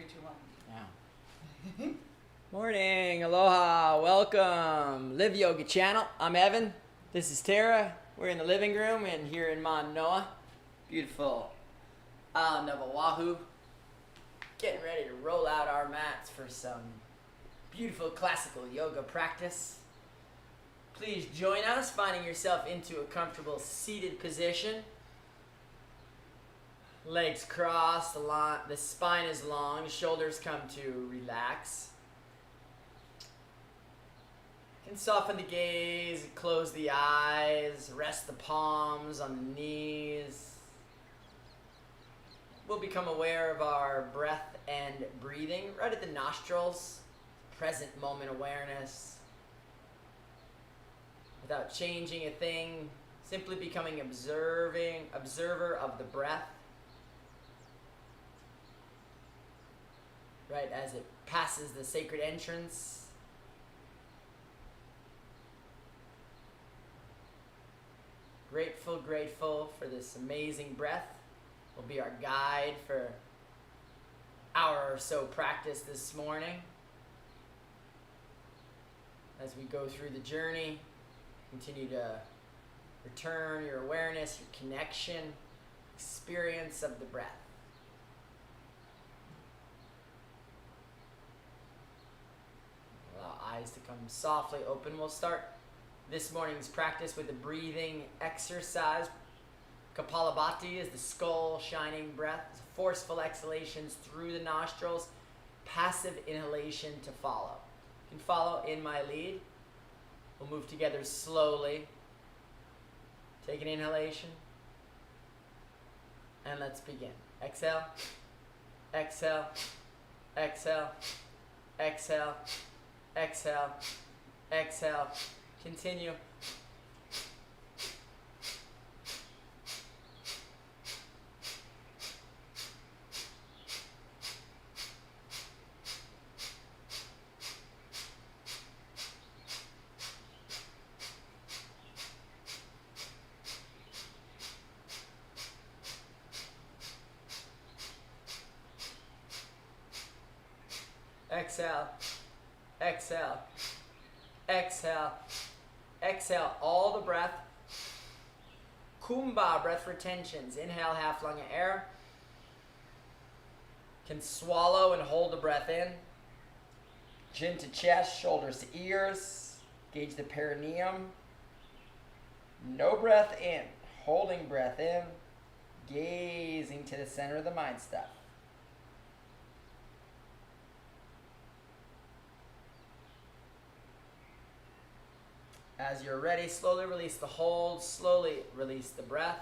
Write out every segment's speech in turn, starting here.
2, 1. Yeah. Morning, aloha, welcome. Live Yoga Channel. I'm Evan. This is Terra. We're in the living room and here in Manoa. Beautiful island of Oahu. Getting ready to roll out our mats for some beautiful classical yoga practice. Please join us, finding yourself into a comfortable seated position. Legs crossed, the spine is long, shoulders come to relax. You can soften the gaze, close the eyes, rest the palms on the knees. We'll become aware of our breath and breathing right at the nostrils, present moment awareness. Without changing a thing, simply becoming observer of the breath. Right as it passes the sacred entrance. Grateful for this amazing breath. Will be our guide for hour or so practice this morning. As we go through the journey, continue to return your awareness, your connection, experience of the breath. Allow eyes to come softly open. We'll start this morning's practice with a breathing exercise. Kapalabhati is the skull shining breath. Forceful exhalations through the nostrils. Passive inhalation to follow. You can follow in my lead. We'll move together slowly. Take an inhalation. And let's begin. Exhale. Exhale. Exhale. Exhale. Exhale. Exhale. Continue. Exhale, exhale, exhale, exhale, all the breath. Kumbha breath retentions. Inhale, half lung of air. Can swallow and hold the breath in. Chin to chest, shoulders to ears. Gauge the perineum. No breath in. Holding breath in. Gazing to the center of the mind stuff. As you're ready, slowly release the hold, slowly release the breath.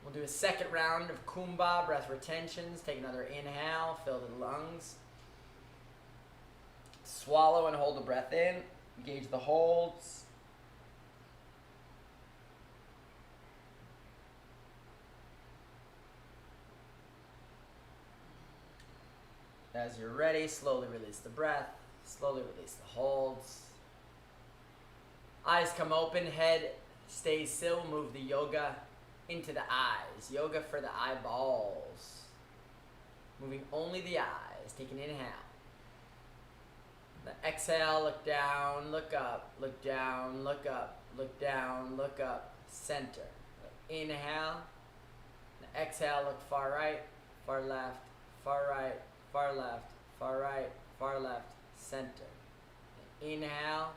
We'll do a second round of Kumbha, breath retentions. Take another inhale, fill the lungs. Swallow and hold the breath in. Engage the holds. As you're ready, slowly release the breath, slowly release the holds. Eyes come open, head stays still. Move the yoga into the eyes. Yoga for the eyeballs. Moving only the eyes. Take an inhale. The exhale, look down, look up, look down, look up, look down, look up, center. Inhale. The exhale, look far right, far left, far right, far left, far right, far left, center. Inhale.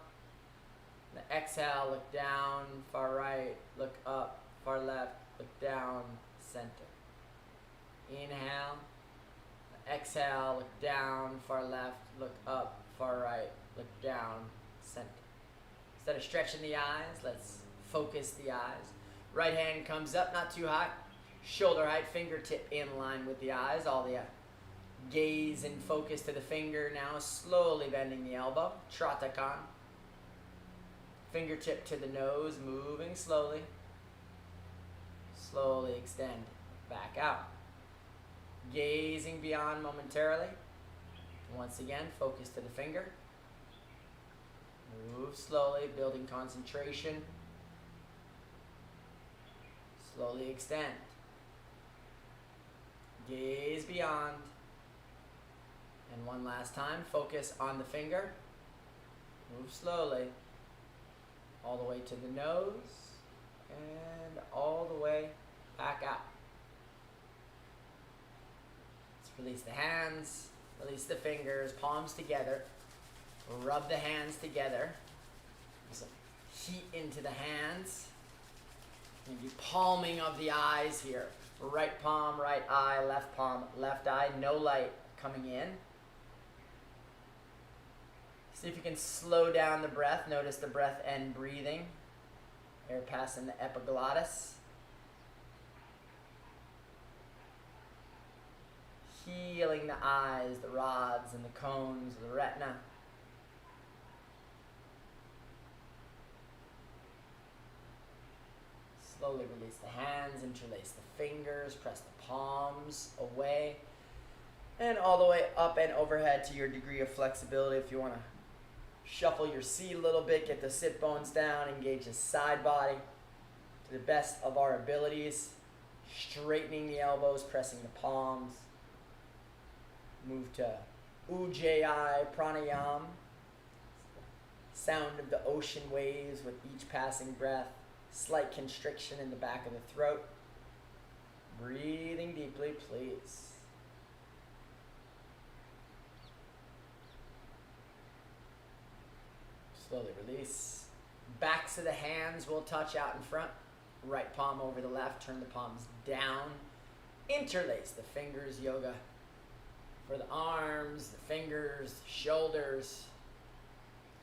The exhale, look down, far right, look up, far left, look down, center. Inhale. The exhale, look down, far left, look up, far right, look down, center. Instead of stretching the eyes, let's focus the eyes. Right hand comes up, not too high. Shoulder height, fingertip in line with the eyes. All the gaze and focus to the finger now, slowly bending the elbow. Tratakan. Fingertip to the nose, moving slowly. Slowly extend back out. Gazing beyond momentarily. Once again, focus to the finger. Move slowly, building concentration. Slowly extend. Gaze beyond. And one last time, focus on the finger. Move slowly. All the way to the nose. And all the way back out. Let's release the hands. Release the fingers, palms together. Rub the hands together. Some heat into the hands. Maybe palming of the eyes here. Right palm, right eye, left palm, left eye. No light coming in. See if you can slow down the breath. Notice the breath end breathing. Air passing the epiglottis. Healing the eyes, the rods, and the cones, the retina. Slowly release the hands, interlace the fingers, press the palms away, and all the way up and overhead to your degree of flexibility. If you want to shuffle your seat a little bit, get the sit bones down, engage the side body to the best of our abilities, straightening the elbows, pressing the palms. Move to Ujjayi Pranayam, sound of the ocean waves with each passing breath, slight constriction in the back of the throat. Breathing deeply, please. Slowly release. Backs of the hands will touch out in front. Right palm over the left, turn the palms down. Interlace the fingers, yoga. For the arms, the fingers, shoulders,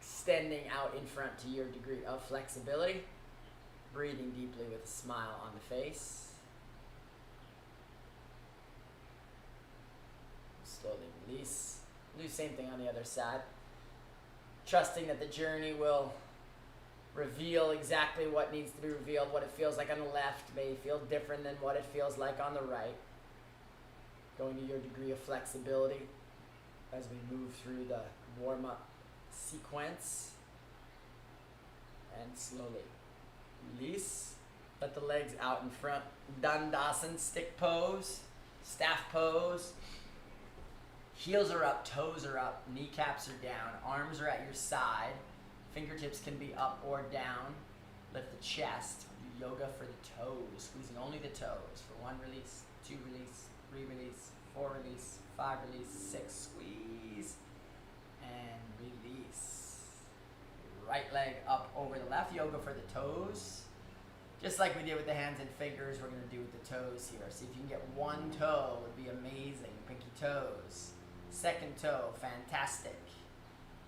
extending out in front to your degree of flexibility. Breathing deeply with a smile on the face. Slowly release. Do the same thing on the other side. Trusting that the journey will reveal exactly what needs to be revealed. What it feels like on the left may feel different than what it feels like on the right. Going to your degree of flexibility as we move through the warm-up sequence. And slowly release. Let the legs out in front. Dandasana, stick pose, staff pose. Heels are up, toes are up, kneecaps are down, arms are at your side. Fingertips can be up or down. Lift the chest. Do yoga for the toes, squeezing only the toes. For 1 release, 2 release, 3 release, 4 release, 5 release, 6 squeeze, and release. Right leg up over the left, yoga for the toes. Just like we did with the hands and fingers, we're going to do with the toes here. See if you can get 1 toe, would be amazing. Pinky toes. 2nd toe, fantastic.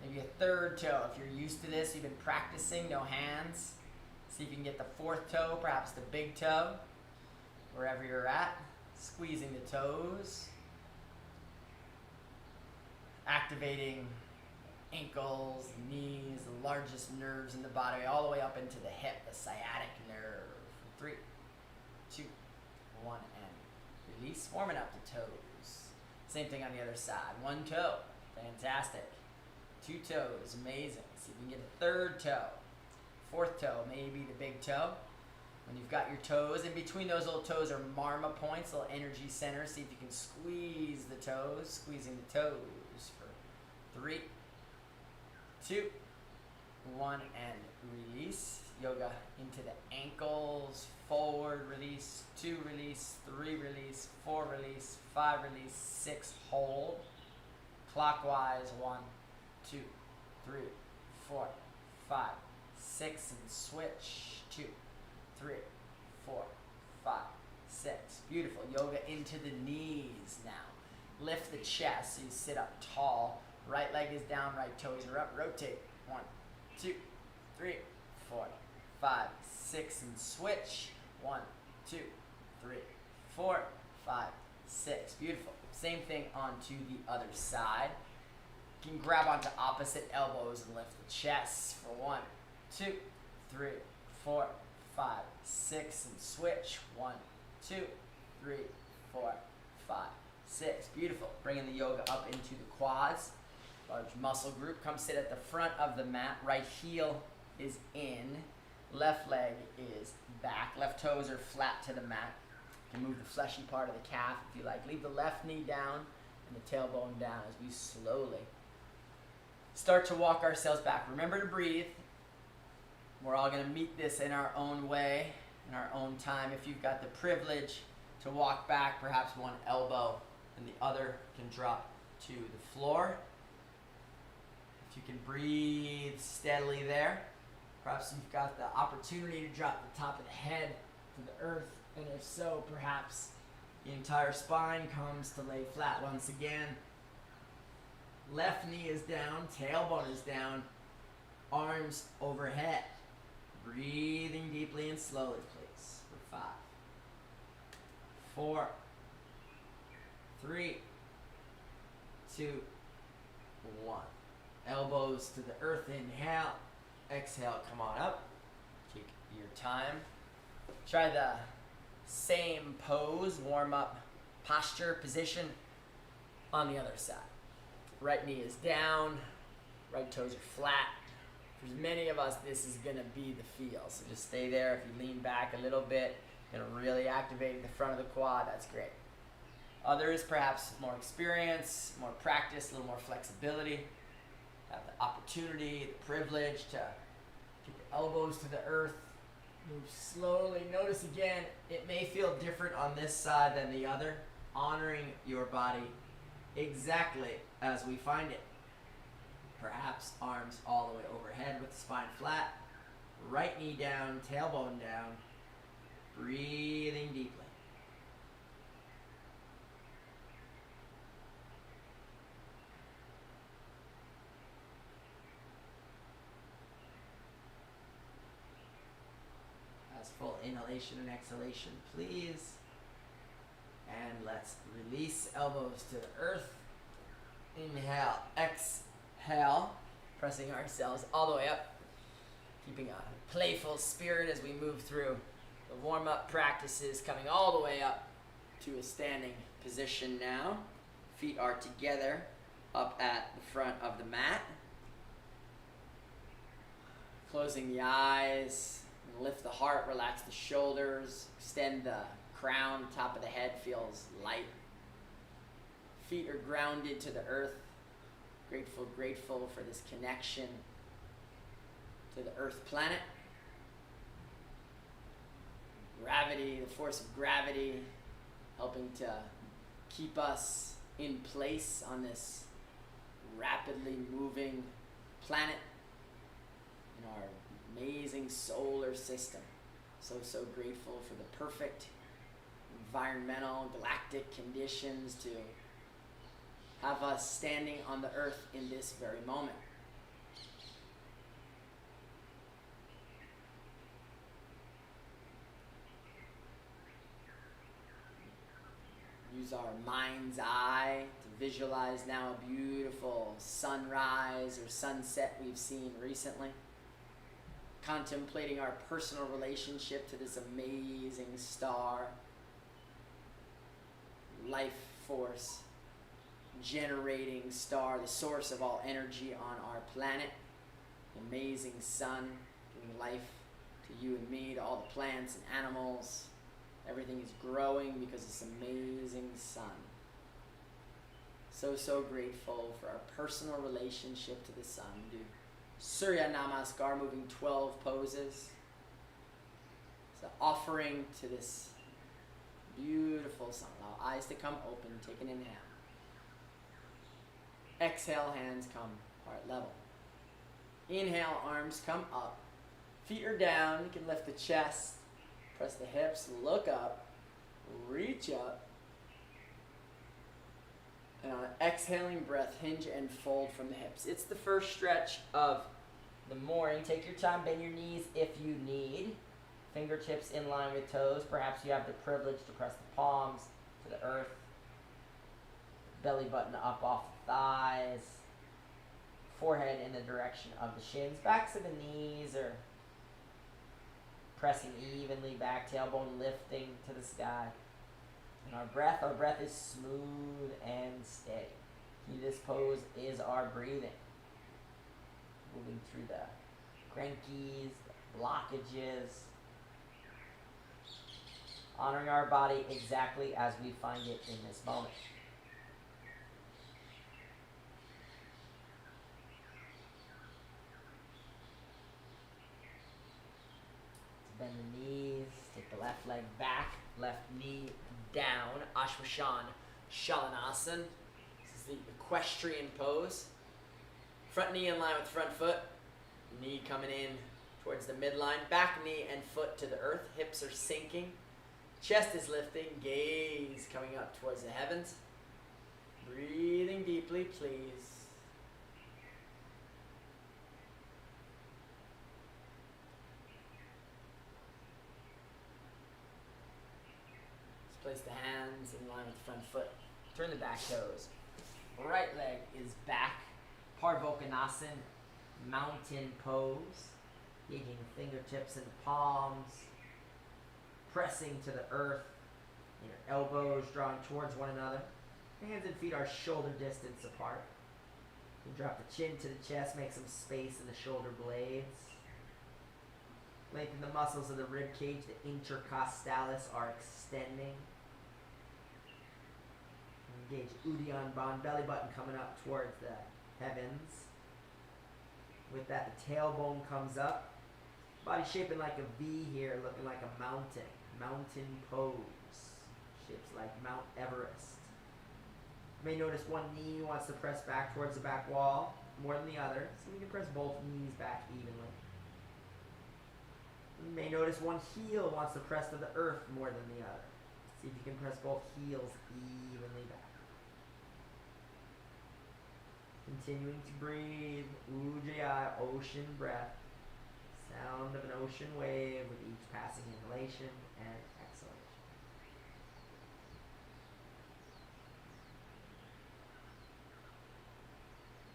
Maybe a 3rd toe. If you're used to this, you've been practicing, no hands. See if you can get the 4th toe, perhaps the big toe, wherever you're at. Squeezing the toes. Activating ankles, knees, the largest nerves in the body, all the way up into the hip, the sciatic nerve. 3, 2, 1, and release. Warming up the toes. Same thing on the other side. 1 toe, fantastic. 2 toes, amazing. See if you can get a 3rd toe. 4th toe, maybe the big toe. When you've got your toes, in between those little toes are marma points, little energy centers. See if you can squeeze the toes, squeezing the toes for 3, 2, 1, and release. Yoga into the ankles, forward release, 2 release, 3 release, 4 release, 5 release, 6 hold. Clockwise, 1, 2, 3, 4, 5, 6, and switch. 2, 3, 4, 5, 6. Beautiful. Yoga into the knees now. Lift the chest so you sit up tall. Right leg is down, right toes are up. Rotate. 1, 2, 3, 4, 5, 6, and switch. 1, 2, 3, 4, 5, 6. Beautiful. Same thing onto the other side. You can grab onto opposite elbows and lift the chest for 1, 2, 3, 4, 5, 6, and switch. 1, 2, 3, 4, 5, 6. Beautiful. Bringing the yoga up into the quads. Large muscle group. Come sit at the front of the mat. Right heel is in. Left leg is back. Left toes are flat to the mat. You can move the fleshy part of the calf if you like. Leave the left knee down and the tailbone down as we slowly start to walk ourselves back. Remember to breathe. We're all going to meet this in our own way, in our own time. If you've got the privilege to walk back, perhaps one elbow and the other can drop to the floor. If you can breathe steadily there, perhaps you've got the opportunity to drop the top of the head to the earth, and if so, perhaps the entire spine comes to lay flat once again. Left knee is down, tailbone is down, arms overhead. Breathing deeply and slowly, please. For 5, 4, 3, 2, 1. Elbows to the earth, inhale. Exhale, come on up. Take your time. Try the same pose, warm up posture, position on the other side. Right knee is down, right toes are flat. For many of us, this is gonna be the feel. So just stay there. If you lean back a little bit, gonna really activate the front of the quad, that's great. Others, perhaps more experience, more practice, a little more flexibility, have the opportunity, the privilege to get the elbows to the earth, move slowly. Notice again, it may feel different on this side than the other, honoring your body exactly as we find it. Perhaps arms all the way overhead with the spine flat, right knee down, tailbone down, breathing deeply. As full inhalation and exhalation, please. And let's release elbows to the earth. Inhale, exhale, pressing ourselves all the way up, keeping a playful spirit as we move through the warm-up practices, coming all the way up to a standing position now. Feet are together up at the front of the mat. Closing the eyes, lift the heart, relax the shoulders, extend the crown, top of the head feels light. Feet are grounded to the earth. Grateful for this connection to the earth planet. Gravity, the force of gravity, helping to keep us in place on this rapidly moving planet in our amazing solar system. So grateful for the perfect environmental, galactic conditions to have us standing on the earth in this very moment. Use our mind's eye to visualize now a beautiful sunrise or sunset we've seen recently. Contemplating our personal relationship to this amazing star, life force, generating star, the source of all energy on our planet, the amazing sun, giving life to you and me, to all the plants and animals. Everything is growing because of this amazing sun. So grateful for our personal relationship to the sun. Do Surya Namaskar, moving 12 poses. It's an offering to this beautiful sun. Allow eyes to come open. Take an inhale. Exhale, hands come heart level. Inhale, arms come up. Feet are down. You can lift the chest. Press the hips. Look up. Reach up. And on an exhaling breath, hinge and fold from the hips. It's the first stretch of the morning. Take your time, bend your knees if you need. Fingertips in line with toes. Perhaps you have the privilege to press the palms to the earth. Belly button up off the thighs. Forehead in the direction of the shins. Backs of the knees are pressing evenly back. Tailbone lifting to the sky. And our breath is smooth and steady. Key to this pose is our breathing. Moving through the crankies, the blockages. Honoring our body exactly as we find it in this moment. the knees. Take the left leg back, left knee down. Ashwashan Shalanasan. This is the equestrian pose. Front knee in line with front foot. Knee coming in towards the midline. Back knee and foot to the earth. Hips are sinking. Chest is lifting. Gaze coming up towards the heavens. Breathing deeply, please. Place the hands in line with the front foot. Turn the back toes. Right leg is back. Parvokonasana, mountain pose. Engaging the fingertips and the palms. Pressing to the earth. Your elbows drawing towards one another. Hands and feet are shoulder distance apart. You drop the chin to the chest, make some space in the shoulder blades. Lengthen the muscles of the rib cage. The intercostalis are extending. Engage Uddiyana Bandha, belly button coming up towards the heavens. With that, the tailbone comes up. Body shaping like a V here, looking like a mountain. Mountain pose. Shapes like Mount Everest. You may notice one knee wants to press back towards the back wall more than the other, so we can press both knees back evenly. You may notice one heel wants to press to the earth more than the other. See if you can press both heels evenly back. Continuing to breathe, Ujjayi, ocean breath. Sound of an ocean wave with each passing inhalation and exhalation.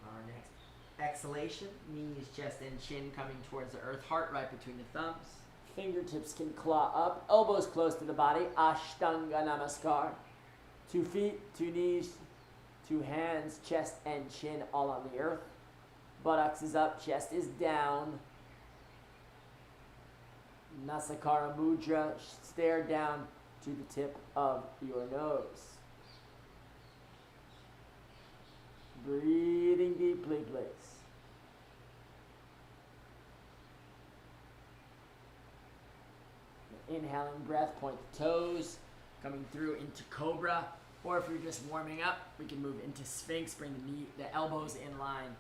Our next exhalation, knees, chest, and chin coming towards the earth, heart right between the thumbs. Fingertips can claw up, elbows close to the body, Ashtanga Namaskar. 2 feet, 2 knees, 2 hands, chest and chin all on the earth. Buttocks is up, chest is down. Nasakara Mudra, stare down to the tip of your nose. Breathing deeply, please. Inhaling breath, point the toes, coming through into Cobra. Or if you're just warming up, we can move into Sphinx, bring the elbows in line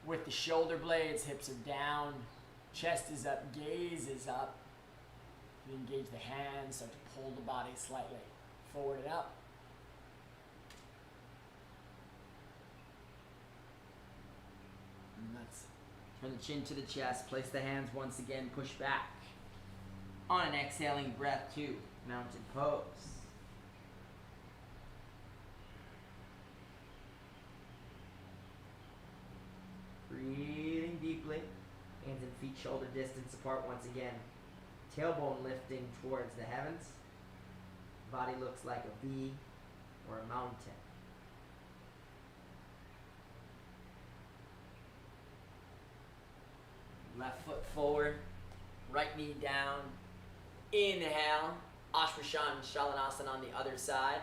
with the shoulder blades, hips are down, chest is up, gaze is up. You engage the hands, start to pull the body slightly forward and up. And let's turn the chin to the chest, place the hands once again, push back. On an exhaling breath to mountain pose. Breathing deeply, hands and feet shoulder distance apart once again. Tailbone lifting towards the heavens. Body looks like a V or a mountain. Left foot forward, right knee down. Inhale, Ashwashan Shalanasana on the other side.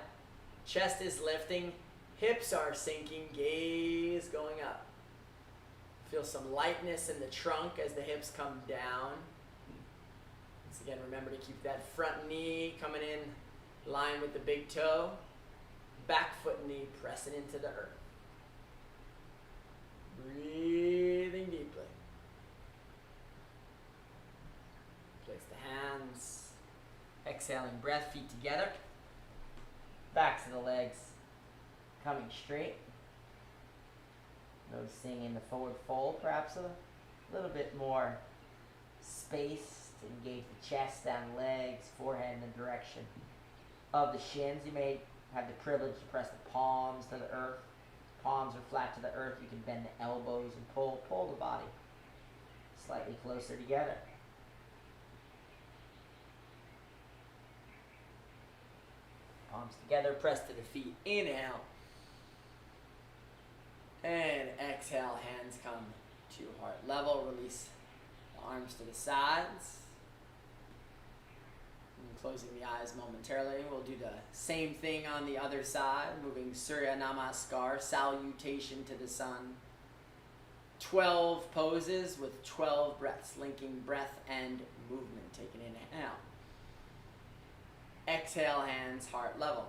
Chest is lifting, hips are sinking, gaze going up. Feel some lightness in the trunk as the hips come down. Once again, remember to keep that front knee coming in line with the big toe. Back foot knee pressing into the earth. Breathing deeply. Place the hands. Exhaling breath, feet together. Backs of the legs coming straight. Noticing in the forward fold, perhaps a little bit more space to engage the chest down legs, forehead in the direction of the shins. You may have the privilege to press the palms to the earth. Palms are flat to the earth. You can bend the elbows and pull the body slightly closer together. Palms together, press to the feet. Inhale. And exhale, hands come to heart level. Release the arms to the sides. And closing the eyes momentarily. We'll do the same thing on the other side. Moving Surya Namaskar, salutation to the sun. 12 poses with 12 breaths, linking breath and movement. Take an inhale. Exhale, hands heart level.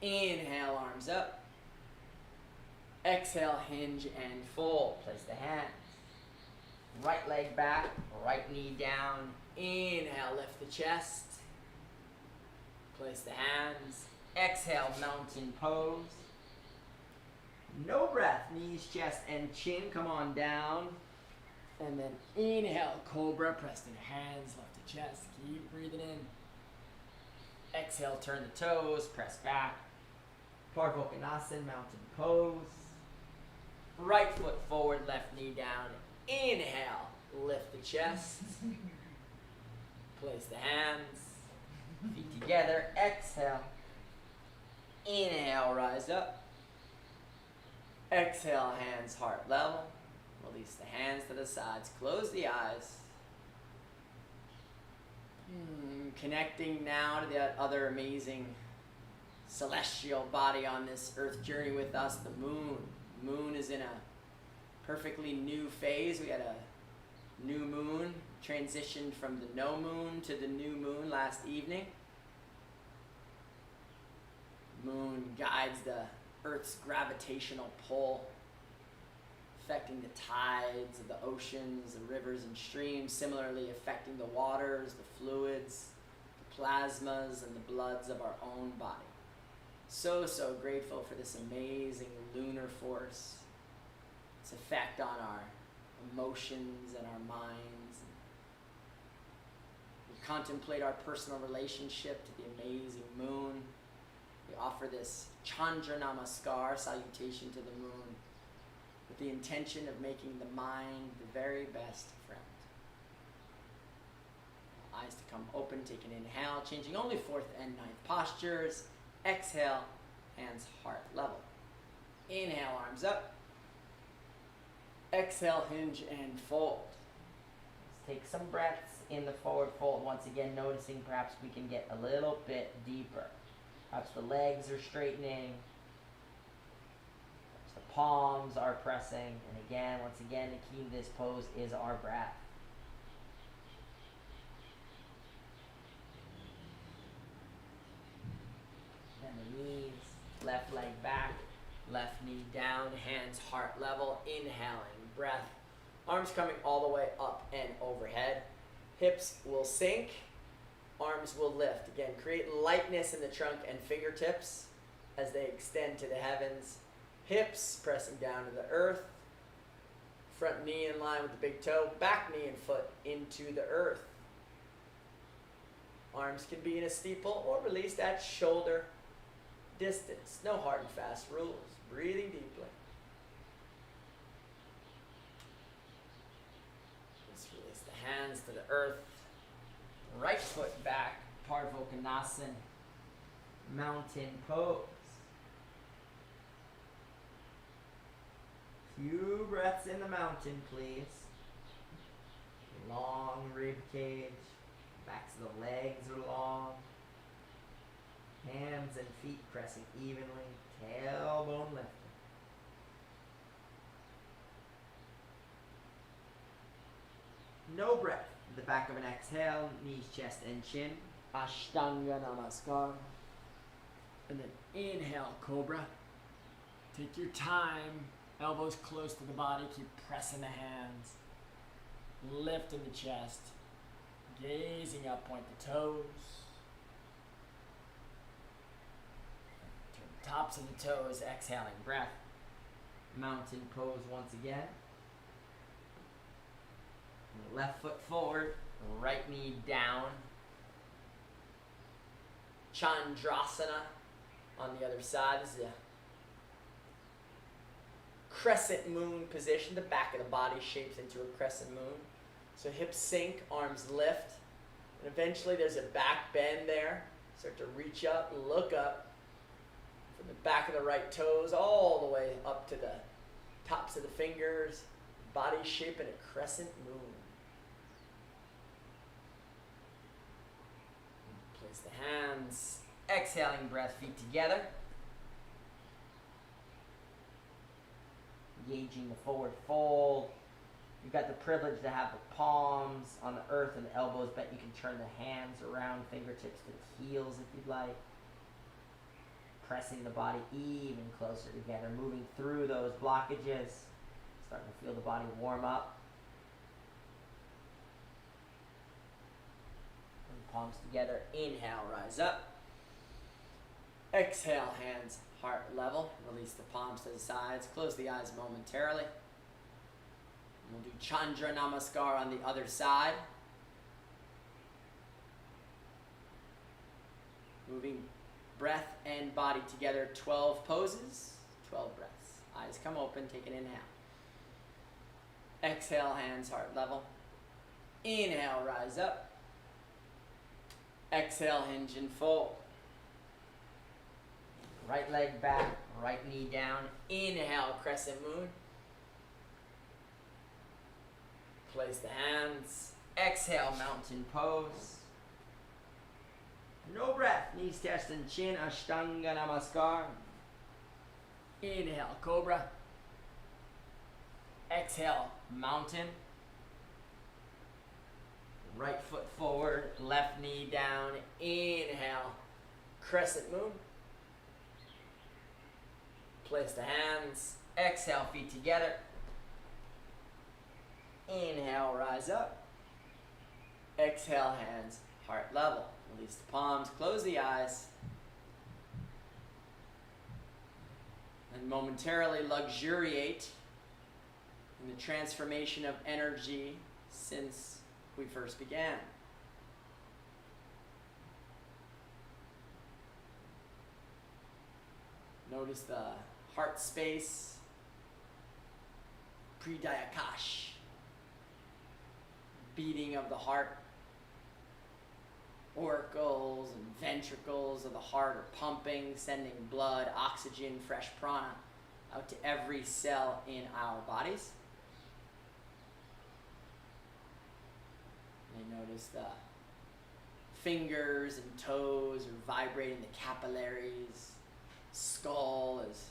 Inhale, arms up. Exhale, hinge and fold. Place the hands. Right leg back, right knee down. Inhale, lift the chest. Place the hands. Exhale, mountain pose. No breath, knees, chest, and chin. Come on down. And then inhale, cobra. Press the hands, lift the chest. Keep breathing in. Exhale, turn the toes, press back. Parvokonasana, mountain pose. Right foot forward, left knee down. Inhale, lift the chest. Place the hands. Feet together. Exhale. Inhale, rise up. Exhale, hands heart level. Release the hands to the sides. Close the eyes. Connecting now to the other amazing celestial body on this earth journey with us, the moon. Moon is in a perfectly new phase. We had a new moon, transitioned from the no moon to the new moon last evening. Moon guides the Earth's gravitational pull, affecting the tides of the oceans, the rivers and streams, similarly affecting the waters, the fluids, the plasmas, and the bloods of our own body. So grateful for this amazing lunar force, its effect on our emotions and our minds. We contemplate our personal relationship to the amazing moon. We offer this Chandra Namaskar salutation to the moon with the intention of making the mind the very best friend. Eyes to come open, take an inhale, changing only 4th and 9th postures. Exhale, hands heart level. Inhale, arms up. Exhale, hinge and fold. Let's take some breaths in the forward fold. Once again, noticing perhaps we can get a little bit deeper. Perhaps the legs are straightening. Perhaps the palms are pressing. And again, once again, the key to this pose is our breath. Bend the knees, left leg back, left knee down, hands heart level, inhaling breath. Arms coming all the way up and overhead. Hips will sink, arms will lift. Again, create lightness in the trunk and fingertips as they extend to the heavens. Hips pressing down to the earth. Front knee in line with the big toe, back knee and foot into the earth. Arms can be in a steeple or released at shoulder distance. No hard and fast rules. Breathing deeply. Just release the hands to the earth. Right foot back. Parvokonasana. Mountain pose. Few breaths in the mountain, please. Long rib cage. Backs of the legs are long. Hands and feet pressing evenly. Tailbone lifting. No breath. The back of an exhale. Knees, chest, and chin. Ashtanga Namaskar. And then inhale, Cobra. Take your time. Elbows close to the body. Keep pressing the hands. Lifting the chest. Gazing up, point the toes. Turn the tops of the toes, exhaling breath. Mountain pose once again. Left foot forward, right knee down. Chandrasana on the other side. This is a crescent moon position. The back of the body shapes into a crescent moon. So hips sink, arms lift, and eventually there's a back bend there. Start to reach up, look up from the back of the right toes all the way up to the tops of the fingers. Body shape in a crescent moon. Place the hands, exhaling breath, feet together. engaging the forward fold. You've got the privilege to have the palms on the earth and the elbows, but you can turn the hands around, fingertips to the heels if you'd like. Pressing the body even closer together, moving through those blockages. Starting to feel the body warm up. And palms together. Inhale, rise up. Exhale, hands heart level. Release the palms to the sides. Close the eyes momentarily. We'll do Chandra Namaskar on the other side. Moving breath and body together, 12 poses, 12 breaths. Eyes come open, take an inhale. Exhale, hands heart level. Inhale, rise up. Exhale, hinge and fold. Right leg back, right knee down. Inhale, crescent moon. Place the hands. Exhale, mountain pose. No breath. Knees, chest, and chin. Ashtanga Namaskar. Inhale, cobra. Exhale, mountain. Right foot forward, left knee down. Inhale, crescent moon. Place the hands. Exhale, feet together. Inhale, rise up. Exhale, hands heart level. Release the palms, close the eyes. And momentarily luxuriate in the transformation of energy since we first began. Notice the heart space, Pridayakash, beating of the heart. Auricles and ventricles of the heart are pumping, sending blood, oxygen, fresh prana out to every cell in our bodies. And notice the fingers and toes are vibrating, the capillaries, skull is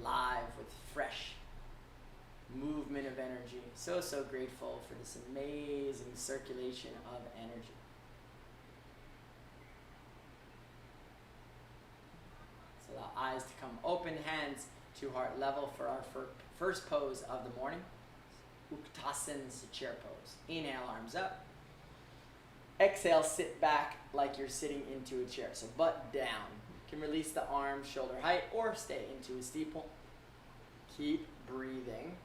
alive with fresh movement of energy. So grateful for this amazing circulation of energy. So the eyes to come open, hands to heart level for our first pose of the morning. Uttasana, chair pose. Inhale, arms up. Exhale, sit back like you're sitting into a chair. So butt down. You can release the arms shoulder height or stay into a steeple. Keep breathing.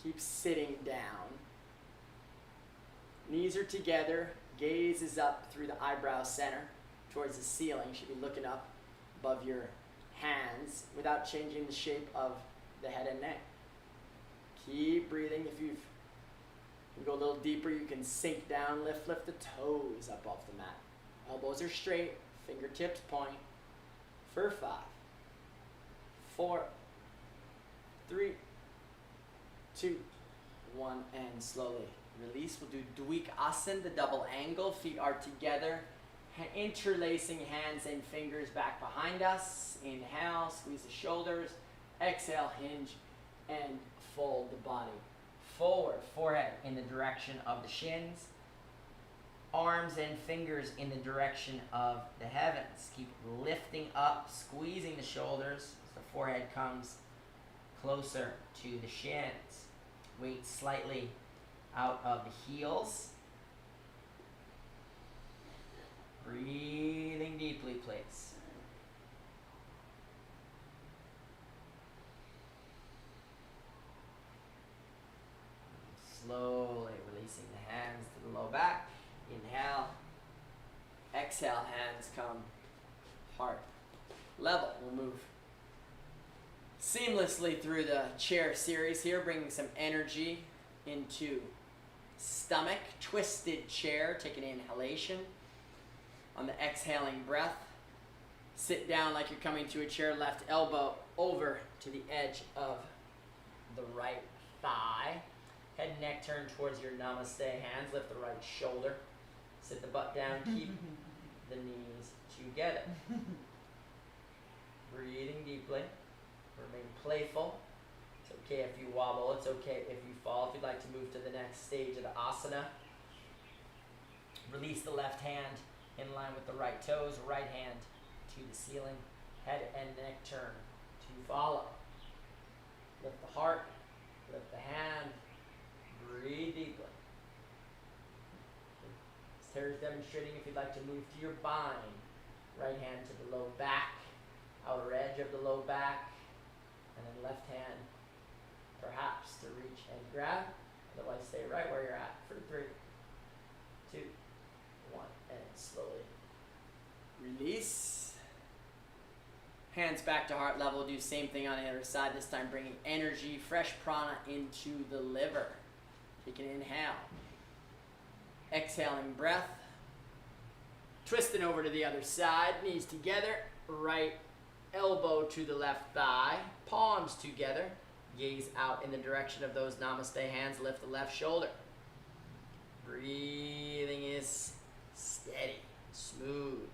Keep sitting down. Knees are together. Gaze is up through the eyebrow center towards the ceiling. You should be looking up above your hands without changing the shape of the head and neck. Keep breathing. If you go a little deeper, you can sink down, lift the toes up off the mat. Elbows are straight, fingertips point. For 5, 4, 3, 2, 1, and slowly release. We'll do Dvik-asana, the double angle. Feet are together, interlacing hands and fingers back behind us. Inhale, squeeze the shoulders. Exhale, hinge and fold the body forward. Forehead in the direction of the shins. Arms and fingers in the direction of the heavens. Keep lifting up, squeezing the shoulders as the forehead comes closer to the shins. Weight slightly out of the heels. Breathing deeply, please. Slowly releasing the hands to the low back. Inhale. Exhale, hands come heart level. We'll move seamlessly through the chair series here, bringing some energy into stomach. Twisted chair, take an inhalation. On the exhaling breath, sit down like you're coming to a chair, left elbow over to the edge of the right thigh. Head and neck turn towards your namaste hands. Lift the right shoulder. Sit the butt down. Keep the knees together. Breathing deeply. Remain playful. So Okay if you wobble, it's okay if you fall. If you'd like to move to the next stage of the asana, release the left hand in line with the right toes, right hand to the ceiling, head and neck turn to follow. Lift the heart, lift the hand, breathe deeply. As Tara's demonstrating, if you'd like to move to your bind, right hand to the low back, outer edge of the low back, and then left hand perhaps to reach and grab. Otherwise stay right where you're at for 3, 2, 1, and slowly release. Hands back to heart level. Do the same thing on the other side, this time bringing energy, fresh prana into the liver. You can inhale. Exhaling breath. Twisting over to the other side, knees together, right elbow to the left thigh, palms together, gaze out in the direction of those namaste hands, lift the left shoulder. Breathing is steady, smooth.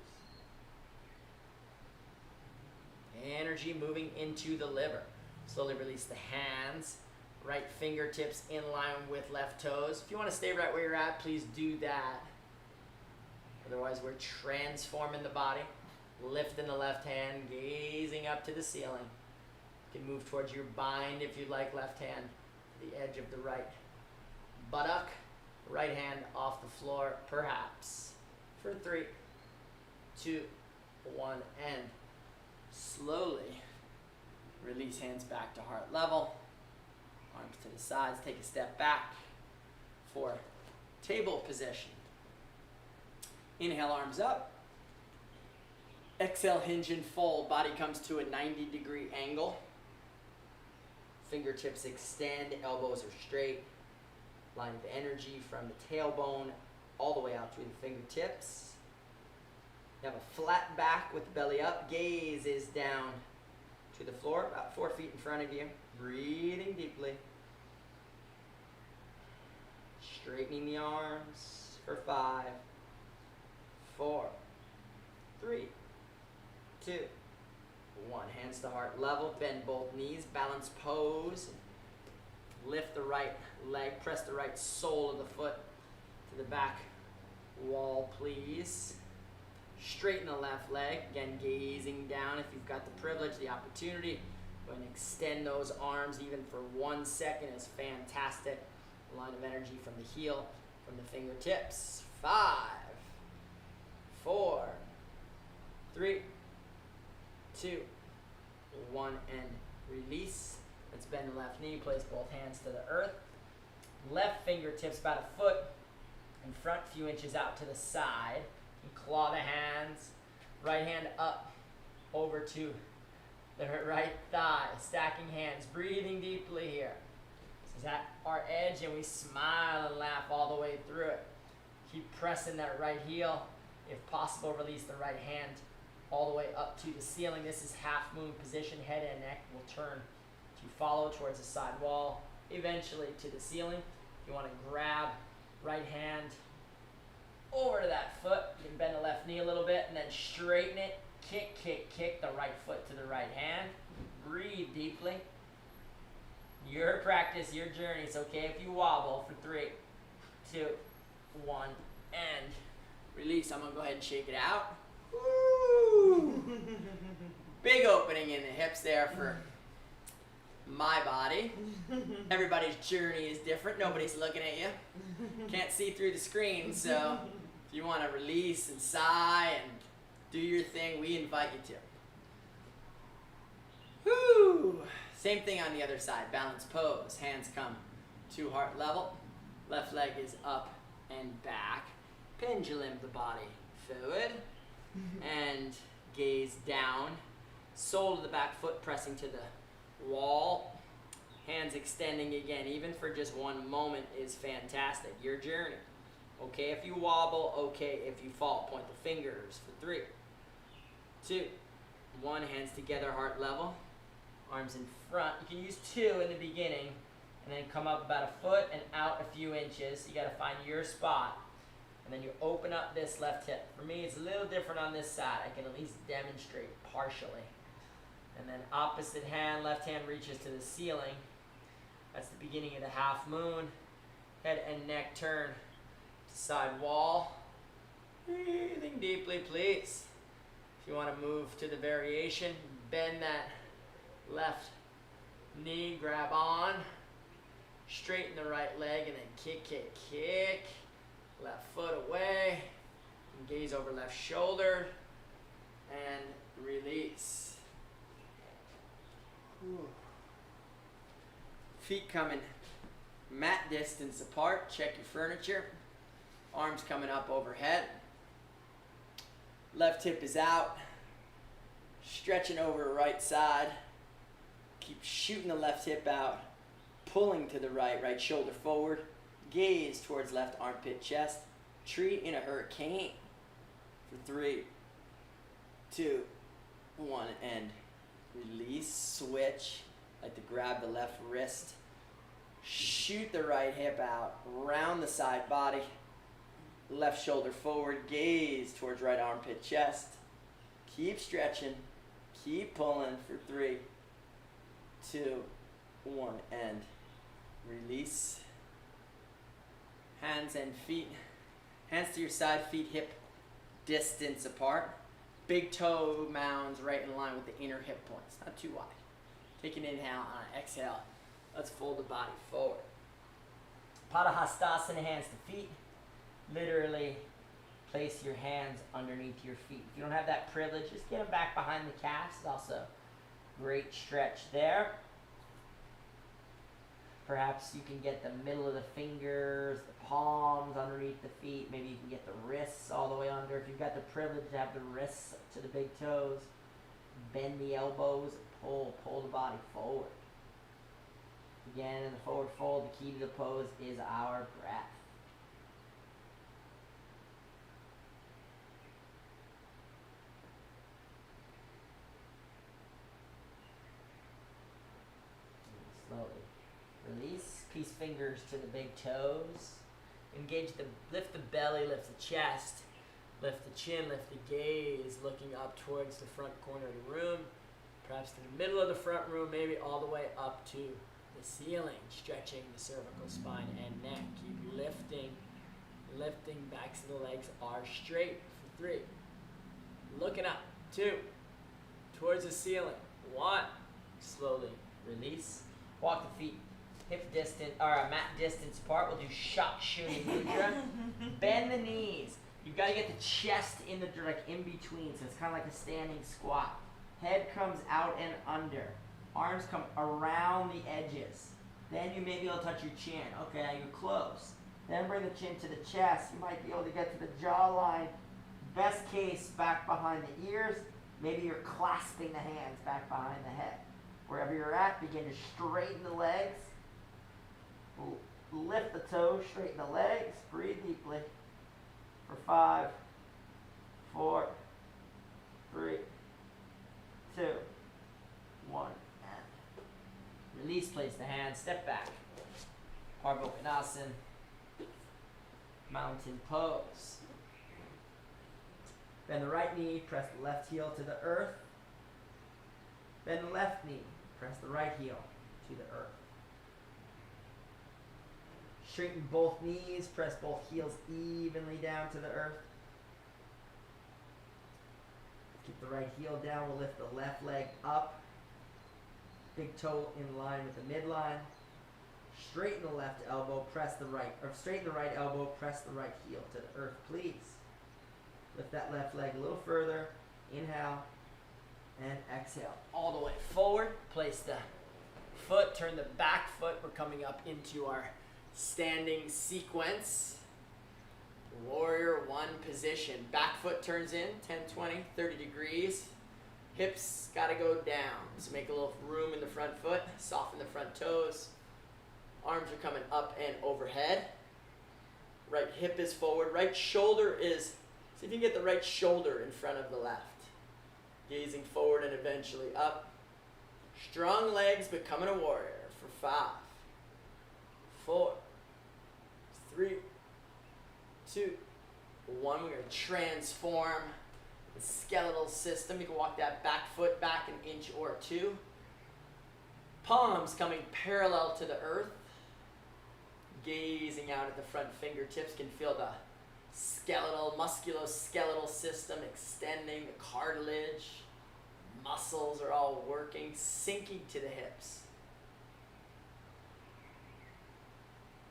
Energy moving into the liver. Slowly release the hands, right fingertips in line with left toes. If you want to stay right where you're at, please do that. Otherwise, we're transforming the body. Lifting the left hand, gazing up to the ceiling. You can move towards your bind if you'd like, left hand to the edge of the right buttock. Right hand off the floor, perhaps. For 3, 2, 1, and slowly release hands back to heart level. Arms to the sides, take a step back for table position. Inhale, arms up. Exhale, hinge and fold. Body comes to a 90-degree angle. Fingertips extend, elbows are straight. Line of energy from the tailbone all the way out through the fingertips. You have a flat back with the belly up. Gaze is down to the floor, about 4 feet in front of you. Breathing deeply. Straightening the arms for 5, 4, 3, 2, 1. Hands to heart level. Bend both knees. Balance pose. Lift the right leg. Press the right sole of the foot to the back wall, please. Straighten the left leg. Again, gazing down. If you've got the privilege, the opportunity, go ahead and extend those arms even for 1 second is fantastic. Line of energy from the heel, from the fingertips. 5, 4, 3, 2, 1, and release. Let's bend the left knee. Place both hands to the earth. Left fingertips about a foot in front, few inches out to the side. And claw the hands. Right hand up over to the right thigh. Stacking hands. Breathing deeply here. This is at our edge, and we smile and laugh all the way through it. Keep pressing that right heel. If possible, release the right hand all the way up to the ceiling. This is half moon position. Head and neck will turn to follow towards the side wall, eventually to the ceiling. If you want to grab right hand over to that foot, you can bend the left knee a little bit and then straighten it. Kick, kick, kick the right foot to the right hand. Breathe deeply. Your practice, your journey. It's okay if you wobble for 3, 2, 1, and release. I'm going to go ahead and shake it out. Woo! Big opening in the hips there for my body. Everybody's journey is different. Nobody's looking at you. Can't see through the screen, so if you want to release and sigh and do your thing, we invite you to. Woo! Same thing on the other side. Balance pose. Hands come to heart level. Left leg is up and back. Pendulum the body forward. And gaze down. Sole of the back foot pressing to the wall. Hands extending again. Even for just 1 moment is fantastic. Your journey. Okay if you wobble. Okay if you fall. Point the fingers for 3, 2, 1. Hands together, heart level. Arms in front. You can use 2 in the beginning and then come up about a foot and out a few inches. You got to find your spot. And then you open up this left hip. For me, it's a little different on this side. I can at least demonstrate partially. And then opposite hand, left hand reaches to the ceiling. That's the beginning of the half moon. Head and neck turn to side wall. Breathing deeply, please. If you want to move to the variation, bend that left knee, grab on. Straighten the right leg and then kick, kick, kick. Left foot away. And gaze over left shoulder. And release. Whew. Feet coming mat distance apart. Check your furniture. Arms coming up overhead. Left hip is out. Stretching over right side. Keep shooting the left hip out. Pulling to the right, right shoulder forward. Gaze towards left armpit chest. Treat in a hurricane. For 3, 2, 1, and release. Switch. Like to grab the left wrist. Shoot the right hip out. Round the side body. Left shoulder forward. Gaze towards right armpit chest. Keep stretching. Keep pulling for 3, 2, 1, and release. Hands and feet. Hands to your side, feet hip distance apart. Big toe mounds right in line with the inner hip points. Not too wide. Take an inhale on an exhale. Let's fold the body forward. Padahastasana, hands to feet. Literally place your hands underneath your feet. If you don't have that privilege, just get them back behind the calves. It's also great stretch there. Perhaps you can get the middle of the fingers, the palms underneath the feet. Maybe you can get the wrists all the way under. If you've got the privilege to have the wrists to the big toes, bend the elbows, pull the body forward. Again, in the forward fold, the key to the pose is our breath. Slowly release. Peace fingers to the big toes. Lift the belly, lift the chest, lift the chin, lift the gaze, looking up towards the front corner of the room, perhaps to the middle of the front room, maybe all the way up to the ceiling, stretching the cervical spine and neck. Keep lifting, backs of the legs are straight for 3. Looking up, 2, towards the ceiling, 1, slowly release. Walk the feet hip distance, or mat distance apart. We'll do shot shooting mudra. Bend the knees. You've got to get the chest in between, so it's kind of like a standing squat. Head comes out and under. Arms come around the edges. Then you may be able to touch your chin. Okay, you're close. Then bring the chin to the chest. You might be able to get to the jawline. Best case, back behind the ears. Maybe you're clasping the hands back behind the head. Wherever you're at, begin to straighten the legs. Lift the toes, straighten the legs. Breathe deeply. For 5, 4, 3, 2, 1, and release. Place the hands, step back. Parvokonasana, mountain pose. Bend the right knee, press the left heel to the earth. Bend the left knee, press the right heel to the earth. Straighten both knees, press both heels evenly down to the earth. Keep the right heel down, we'll lift the left leg up. Big toe in line with the midline. Straighten the left elbow, straighten the right elbow, press the right heel to the earth, please. Lift that left leg a little further. Inhale and exhale. All the way forward. Place the foot, turn the back foot. We're coming up into our standing sequence. Warrior 1 position. Back foot turns in 10, 20, 30 degrees. Hips gotta go down. So make a little room in the front foot. Soften the front toes. Arms are coming up and overhead. Right hip is forward. Right shoulder is, see if you can get the right shoulder in front of the left. Gazing forward and eventually up. Strong legs becoming a warrior for 5, 4, 3, 2, 1. We're going to transform the skeletal system. You can walk that back foot back an inch or 2. Palms coming parallel to the earth. Gazing out at the front fingertips, can feel the skeletal, musculoskeletal system extending, the cartilage, muscles are all working, sinking to the hips.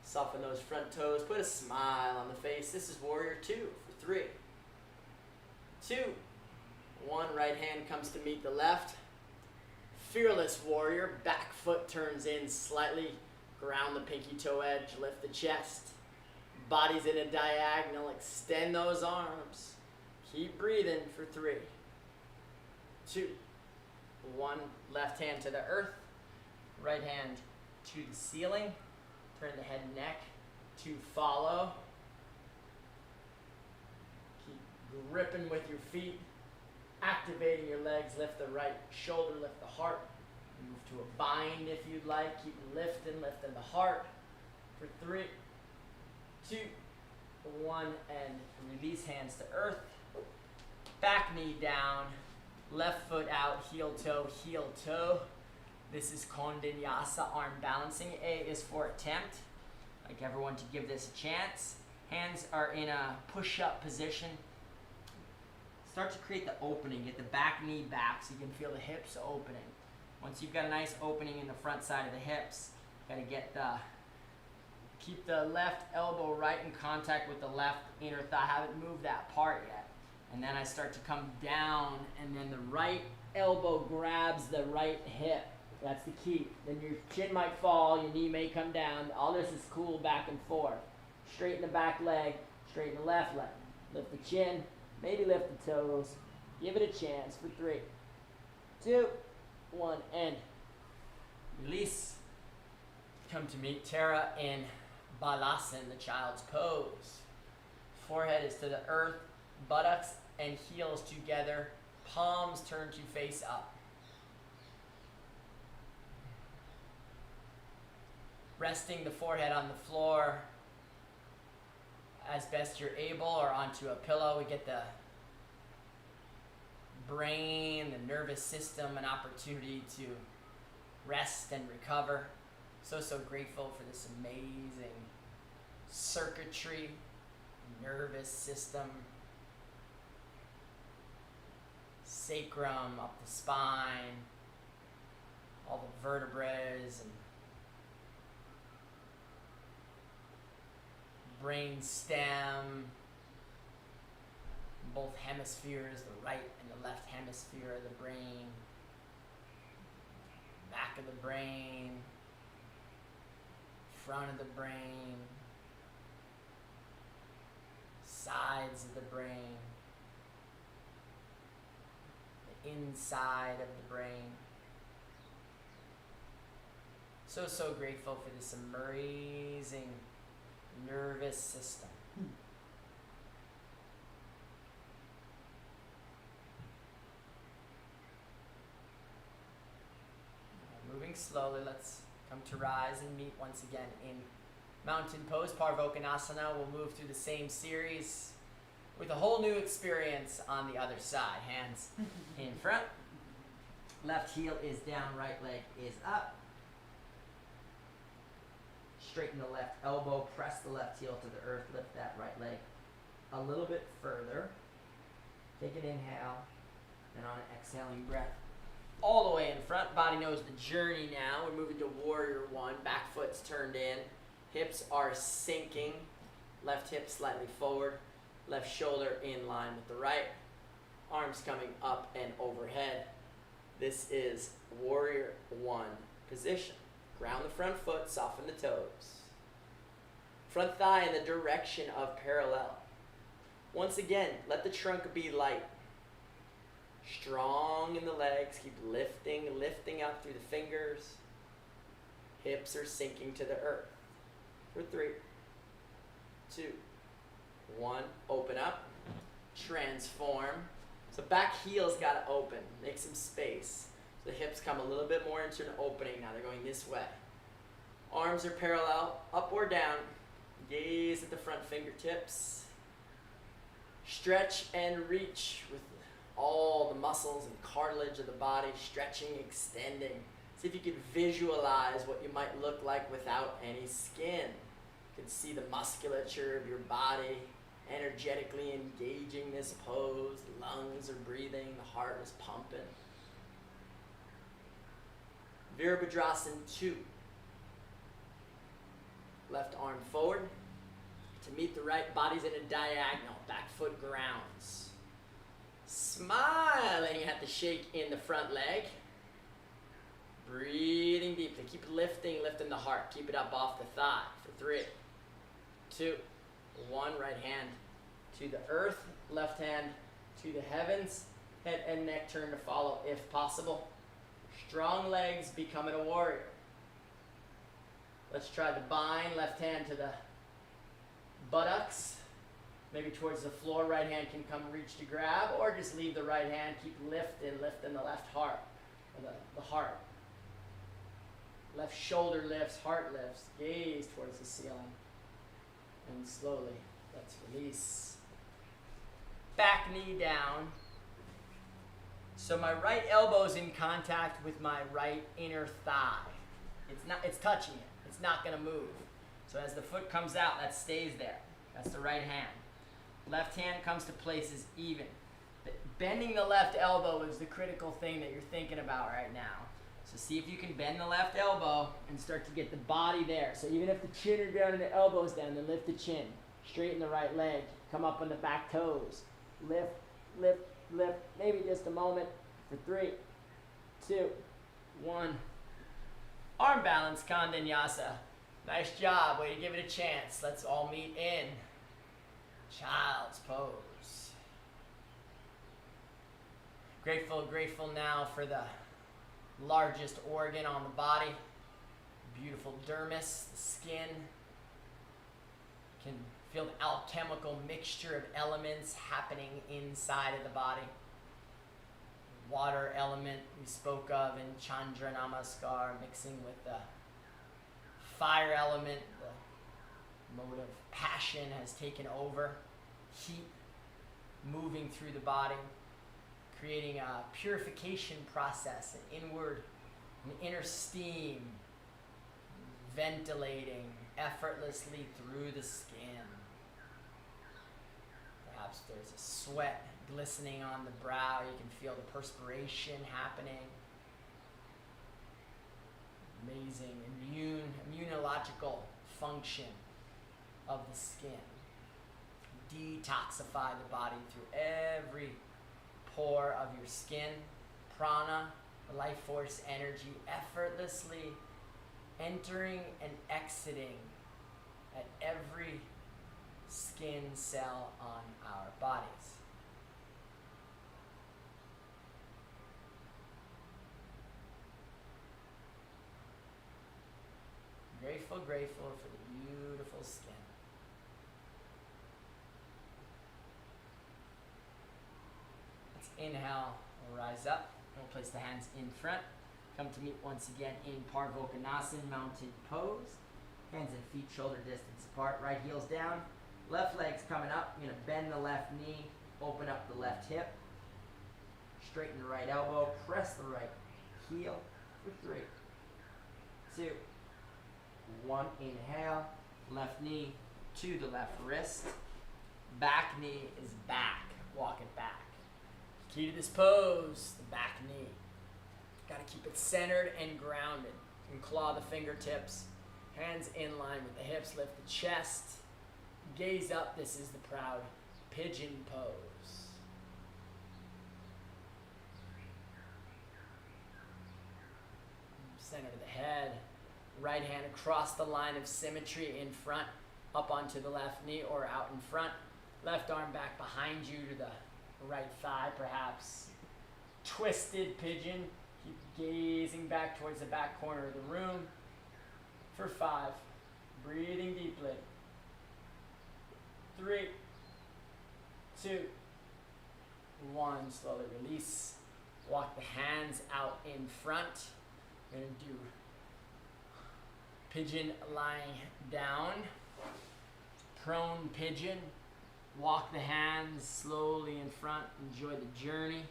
Soften those front toes, put a smile on the face. This is warrior 2 for 3, 2, 1. Right hand comes to meet the left. Fearless warrior, back foot turns in slightly. Ground the pinky toe edge, lift the chest. Body's in a diagonal, extend those arms. Keep breathing for 3, 2, 1. Left hand to the earth, right hand to the ceiling. Turn the head and neck to follow. Keep gripping with your feet, activating your legs. Lift the right shoulder, lift the heart. Move to a bind if you'd like. Keep lifting the heart for 3, 2, 1, and release hands to earth. Back knee down, left foot out, heel toe. This is Kondinyasa, arm balancing. A is for attempt. I'd like everyone to give this a chance. Hands are in a push-up position. Start to create the opening. Get the back knee back so you can feel the hips opening. Once you've got a nice opening in the front side of the hips, gotta keep the left elbow right in contact with the left inner thigh. Haven't moved that part yet. And then I start to come down, and then the right elbow grabs the right hip. That's the key. Then your chin might fall, your knee may come down. All this is cool back and forth. Straighten the back leg, straighten the left leg. Lift the chin, maybe lift the toes. Give it a chance for 3, 2, 1, and release. Come to meet Terra and Balasana, the child's pose. Forehead is to the earth, buttocks and heels together, palms turn to face up. Resting the forehead on the floor as best you're able, or onto a pillow. We get the brain, the nervous system, an opportunity to rest and recover. So grateful for this amazing circuitry, nervous system, sacrum up the spine, all the vertebrae and brain stem, both hemispheres, the right and the left hemisphere of the brain, back of the brain, front of the brain, sides of the brain, the inside of the brain. So grateful for this amazing nervous system. Moving slowly, let's come to rise and meet once again in mountain pose, Parvokonasana. We'll move through the same series with a whole new experience on the other side. Hands in front, left heel is down, right leg is up. Straighten the left elbow, press the left heel to the earth, lift that right leg a little bit further. Take an inhale, and on an exhaling breath, all the way in front. Body knows the journey now. We're moving to warrior 1. Back foot's turned in. Hips are sinking. Left hip slightly forward. Left shoulder in line with the right. Arms coming up and overhead. This is warrior 1 position. Ground the front foot, soften the toes. Front thigh in the direction of parallel. Once again, let the trunk be light. Strong in the legs, keep lifting up through the fingers. Hips are sinking to the earth. For 3, 2, 1, open up, transform. So back heel's gotta open, make some space. So the hips come a little bit more into an opening now, they're going this way. Arms are parallel, up or down. Gaze at the front fingertips. Stretch and reach with all the muscles and cartilage of the body, stretching, extending, See if you could visualize what you might look like without any skin. You can see the musculature of your body energetically engaging this pose. The lungs are breathing, the heart is pumping. Virabhadrasana 2. Left arm forward to meet the right, body's in a diagonal, back foot grounds. Smiling at the shake in the front leg. Breathing deeply. Keep lifting the heart. Keep it up off the thigh for 3, 2, 1. Right hand to the earth, left hand to the heavens. Head and neck turn to follow if possible. Strong legs, becoming a warrior. Let's try the bind. Left hand to the buttocks. Maybe towards the floor. Right hand can come reach to grab, or just leave the right hand. Keep lifting the left heart, or the heart. Left shoulder lifts, heart lifts. Gaze towards the ceiling. And slowly, let's release. Back knee down. So my right elbow's in contact with my right inner thigh. It's touching it. It's not gonna move. So as the foot comes out, that stays there. That's the right hand. Left hand comes to places even. Bending the left elbow is the critical thing that you're thinking about right now. So see if you can bend the left elbow and start to get the body there. So even if the chin is down and the elbow is down, then lift the chin. Straighten the right leg. Come up on the back toes. Lift, lift, lift. Maybe just a moment for 3, 2, 1. Arm balance, Kandanyasa. Nice job. Way to give it a chance. Let's all meet in child's pose. Grateful now for the largest organ on the body. Beautiful dermis, the skin. You can feel the alchemical mixture of elements happening inside of the body. Water element we spoke of in Chandra Namaskar, mixing with the fire element. The mode of passion has taken over. Heat moving through the body, creating a purification process, an inner steam, ventilating effortlessly through the skin. Perhaps there's a sweat glistening on the brow. You can feel the perspiration happening. Amazing immunological function of the skin. Detoxify the body through every pore of your skin. Prana, life force energy, effortlessly entering and exiting at every skin cell on our bodies. Grateful for the beautiful skin. Let's inhale, we'll rise up. We'll place the hands in front. Come to meet once again in Parvokonasana, mounted pose. Hands and feet shoulder distance apart, right heels down. Left leg's coming up. You're gonna bend the left knee, open up the left hip. Straighten the right elbow, press the right heel for 3, 2, 1. Inhale, left knee to the left wrist. Back knee is back. Walk it back. Key to this pose, the back knee. Got to keep it centered and grounded. You can claw the fingertips. Hands in line with the hips. Lift the chest. Gaze up. This is the proud pigeon pose. Center of the head. Right hand across the line of symmetry in front, up onto the left knee or out in front. Left arm back behind you to the right thigh, perhaps. Twisted pigeon. Keep gazing back towards the back corner of the room for 5. Breathing deeply. 3, 2, 1. Slowly release. Walk the hands out in front. We're going to do pigeon lying down. Prone pigeon. Walk the hands slowly in front. Enjoy the journey.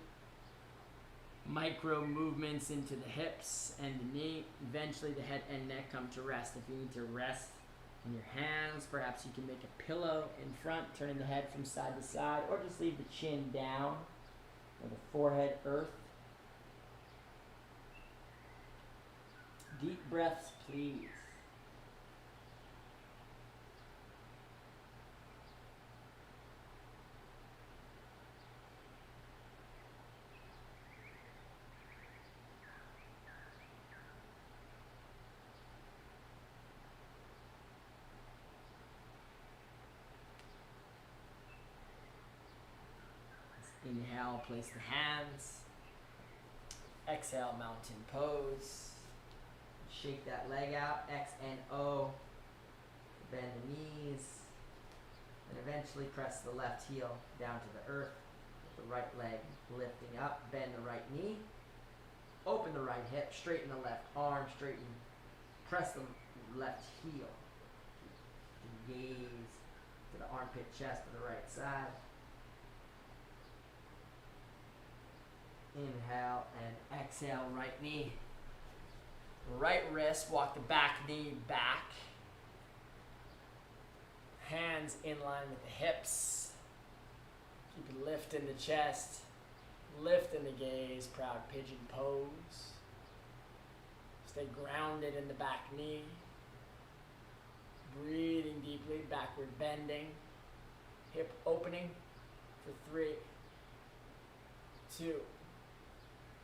Micro movements into the hips and the knee. Eventually the head and neck come to rest. If you need to rest on your hands, perhaps you can make a pillow in front, turning the head from side to side, or just leave the chin down or the forehead earth. Deep breaths, please. Inhale, place the hands. Exhale, mountain pose. Shake that leg out. X and O. Bend the knees. And eventually press the left heel down to the earth. The right leg lifting up. Bend the right knee. Open the right hip. Straighten the left arm. Straighten. Press the left heel. Gaze to the armpit chest to the right side. Inhale and exhale, right knee. Right wrist, walk the back knee back. Hands in line with the hips. Keep lifting the chest, lifting the gaze, proud pigeon pose. Stay grounded in the back knee. Breathing deeply, backward bending. Hip opening for 3, 2,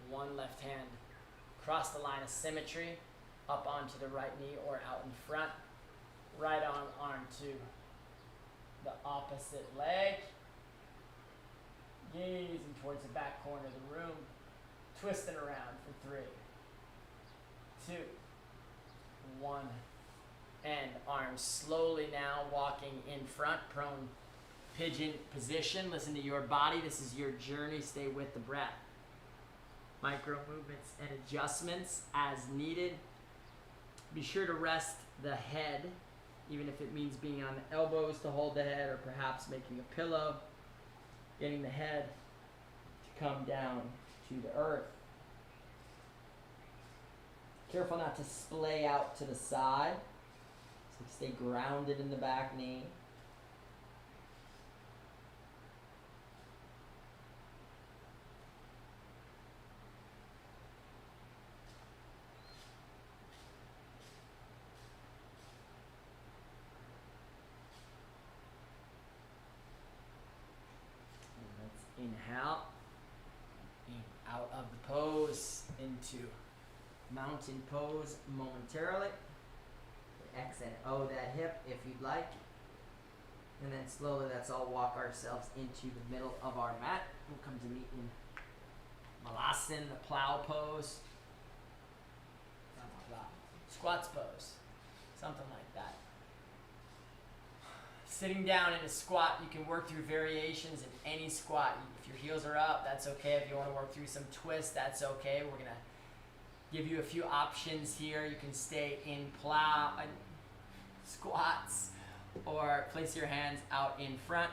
1. Left hand. Cross the line of symmetry, up onto the right knee or out in front. Right arm to the opposite leg. Gazing towards the back corner of the room. Twisting around for 3, 2, 1. And arms slowly now walking in front, prone pigeon position. Listen to your body. This is your journey. Stay with the breath. Micro movements and adjustments as needed. Be sure to rest the head, even if it means being on the elbows to hold the head, or perhaps making a pillow, getting the head to come down to the earth. Careful not to splay out to the side. So stay grounded in the back knee. Inhale, out of the pose into mountain pose momentarily. X and O that hip if you'd like. And then slowly let's all walk ourselves into the middle of our mat. We'll come to meet in Malasan, the plow pose. Squats pose, something like that. Sitting down in a squat, you can work through variations in any squat. If your heels are up, that's okay. If you want to work through some twists, that's okay. We're going to give you a few options here. You can stay in plow, squats, or place your hands out in front.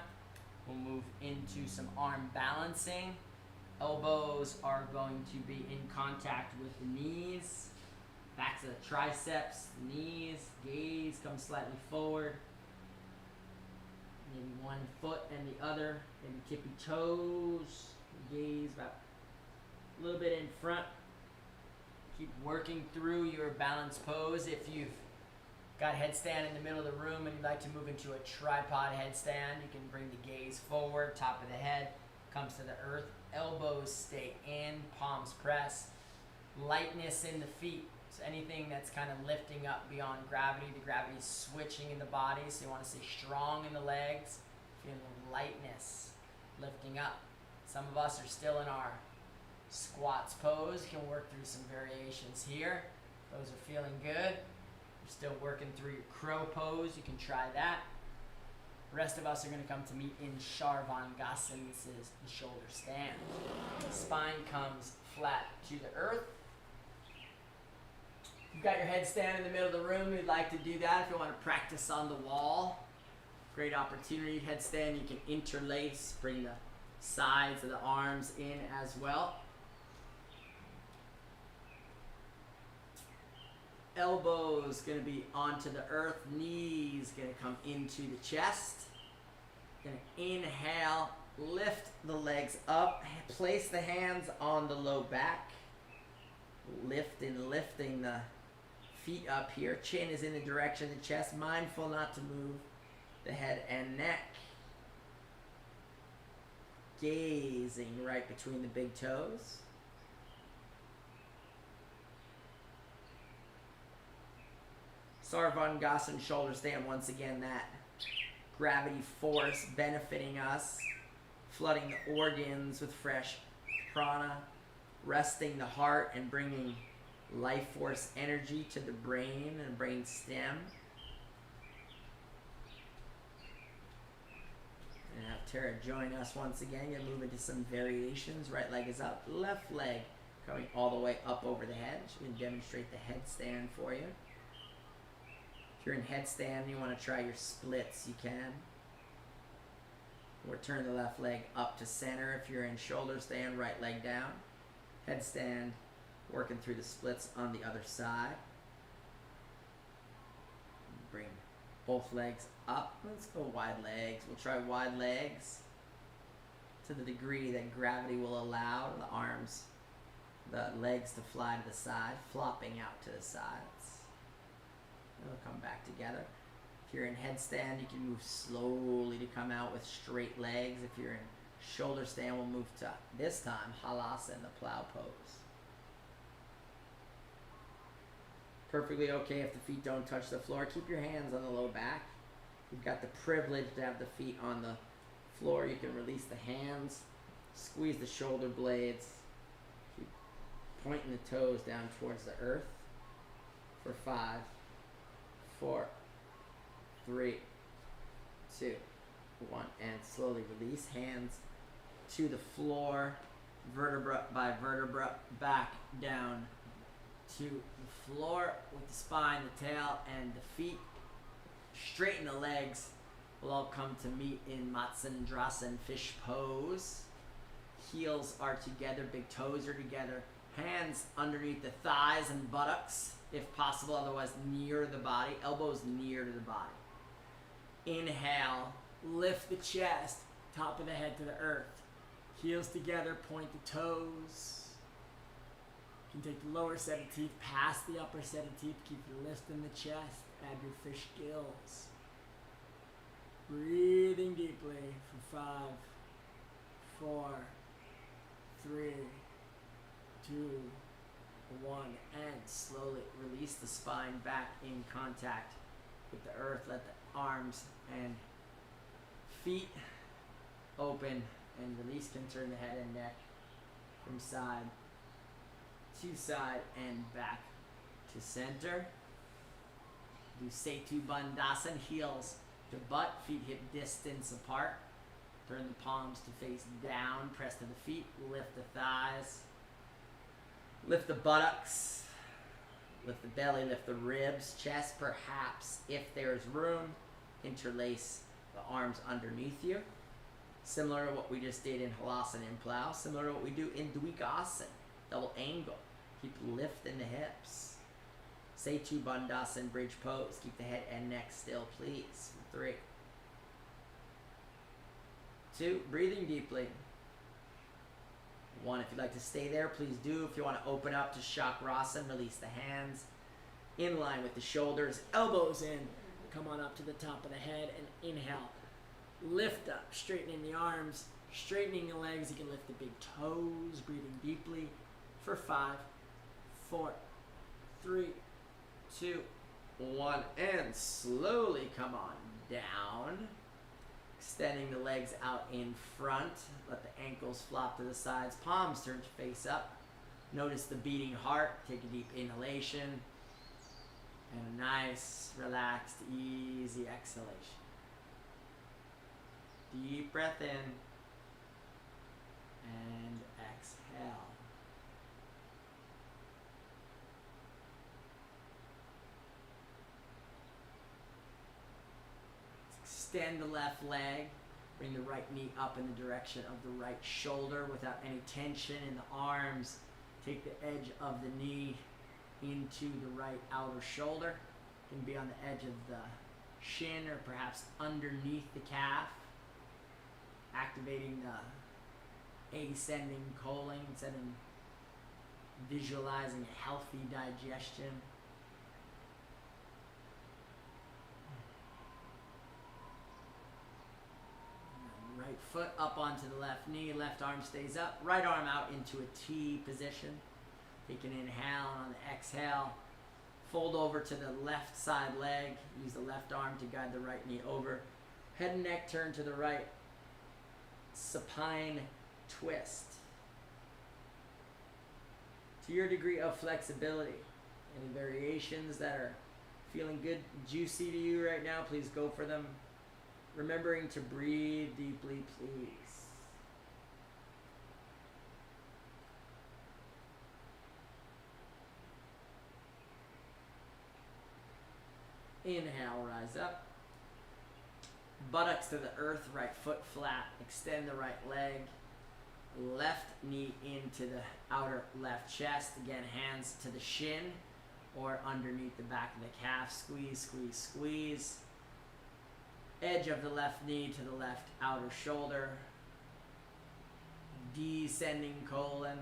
We'll move into some arm balancing. Elbows are going to be in contact with the knees. Back to the triceps, knees, gaze comes slightly forward. Maybe one foot and the other, maybe tippy toes, gaze about a little bit in front. Keep working through your balanced pose. If you've got headstand in the middle of the room and you'd like to move into a tripod headstand, you can bring the gaze forward, top of the head comes to the earth, elbows stay in, palms press, lightness in the feet. So anything that's kind of lifting up beyond gravity, the gravity is switching in the body, so you want to stay strong in the legs, feeling lightness, lifting up. Some of us are still in our squats pose. You can work through some variations here. Those are feeling good. You're still working through your crow pose. You can try that. The rest of us are going to come to meet in Sharvangasana. This is the shoulder stand. Spine comes flat to the earth. You've got your headstand in the middle of the room. You'd like to do that if you want to practice on the wall. Great opportunity. Headstand, you can interlace, bring the sides of the arms in as well. Elbows gonna be onto the earth, knees gonna come into the chest. Gonna inhale, lift the legs up, place the hands on the low back. Lifting the feet up here. Chin is in the direction of the chest, mindful not to move the head and neck. Gazing right between the big toes. Sarvangasana, shoulder stand. Once again, that gravity force benefiting us, flooding the organs with fresh prana, resting the heart and bringing life force energy to the brain and brain stem. And have Terra join us once again. Gonna move into some variations. Right leg is up, left leg coming all the way up over the head. She can demonstrate the headstand for you. If you're in headstand and you want to try your splits, you can. Or turn the left leg up to center. If you're in shoulder stand, right leg down. Headstand, working through the splits on the other side. Bring both legs up. Let's go wide legs. We'll try wide legs to the degree that gravity will allow the arms, the legs to fly to the side, flopping out to the sides. They'll come back together. If you're in headstand, you can move slowly to come out with straight legs. If you're in shoulder stand, we'll move to, this time, halasana, the plow pose. Perfectly okay if the feet don't touch the floor. Keep your hands on the low back. You've got the privilege to have the feet on the floor. You can release the hands, squeeze the shoulder blades, keep pointing the toes down towards the earth for 5, 4, 3, 2, 1, and slowly release. Hands to the floor, vertebra by vertebra, back down to the floor with the spine, the tail, and the feet. Straighten the legs. We'll all come to meet in Matsyendrasana, fish pose. Heels are together, big toes are together. Hands underneath the thighs and buttocks, if possible, otherwise near the body. Elbows near to the body. Inhale, lift the chest, top of the head to the earth. Heels together, point the toes. You can take the lower set of teeth past the upper set of teeth. Keep the lift in the chest. Add your fish gills. Breathing deeply for 5, 4, 3, 2, 1. And slowly release the spine back in contact with the earth. Let the arms and feet open and release. Can turn the head and neck from side to side and back to center. Do Setu Bandhasan, heels to butt, feet hip distance apart. Turn the palms to face down, press to the feet, lift the thighs, lift the buttocks, lift the belly, lift the ribs, chest, perhaps, if there's room, interlace the arms underneath you. Similar to what we just did in Halasana and Plow, similar to what we do in Dvikasana, double angle. Keep lifting the hips. Setu Bandhasan, bridge pose. Keep the head and neck still, please. 3, 2, breathing deeply. 1, if you'd like to stay there, please do. If you want to open up to Chakrasana, release the hands in line with the shoulders, elbows in. Come on up to the top of the head and inhale. Lift up, straightening the arms, straightening the legs. You can lift the big toes, breathing deeply for 5, 4, 3, 2, 1, and slowly come on down. Extending the legs out in front. Let the ankles flop to the sides. Palms turn to face up. Notice the beating heart. Take a deep inhalation. And a nice, relaxed, easy exhalation. Deep breath in. And exhale. Extend the left leg. Bring the right knee up in the direction of the right shoulder without any tension in the arms. Take the edge of the knee into the right outer shoulder. Can be on the edge of the shin or perhaps underneath the calf. Activating the ascending colon, visualizing a healthy digestion. Right foot up onto the left knee, left arm stays up, right arm out into a T position. Take an inhale, and on the exhale, fold over to the left side leg. Use the left arm to guide the right knee over. Head and neck turn to the right. Supine twist. To your degree of flexibility, any variations that are feeling good, juicy to you right now, please go for them. Remembering to breathe deeply, please. Inhale, rise up. Buttocks to the earth, right foot flat. Extend the right leg. Left knee into the outer left chest. Again, hands to the shin or underneath the back of the calf. Squeeze, squeeze, squeeze. Edge of the left knee to the left outer shoulder. Descending colon.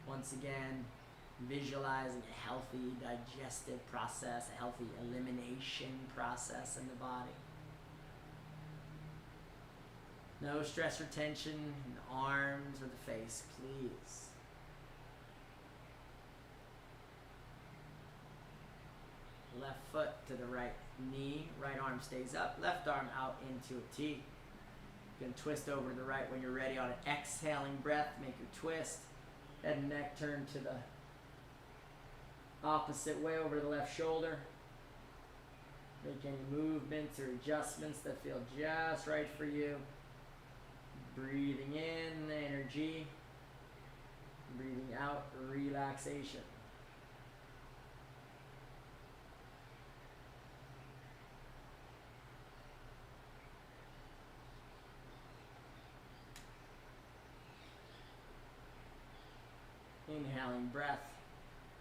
Once again, visualizing a healthy digestive process, a healthy elimination process in the body. No stress or tension in the arms or the face, please. Left foot to the right knee, right arm stays up, left arm out into a T. You can twist over to the right when you're ready. On an exhaling breath, make your twist. Head and neck turn to the opposite way over to the left shoulder. Make any movements or adjustments that feel just right for you. Breathing in energy, breathing out relaxation. Inhaling breath,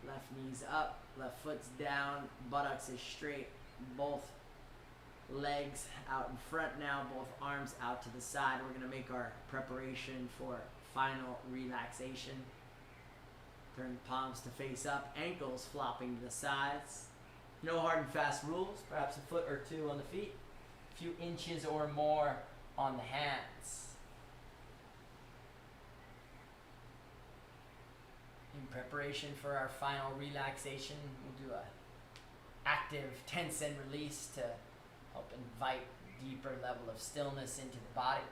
left knee's up, left foot's down, buttocks is straight, both legs out in front now, both arms out to the side. We're going to make our preparation for final relaxation. Turn the palms to face up, ankles flopping to the sides. No hard and fast rules, perhaps a foot or two on the feet, a few inches or more on the hands. In preparation for our final relaxation, we'll do a active tense and release to help invite deeper level of stillness into the body.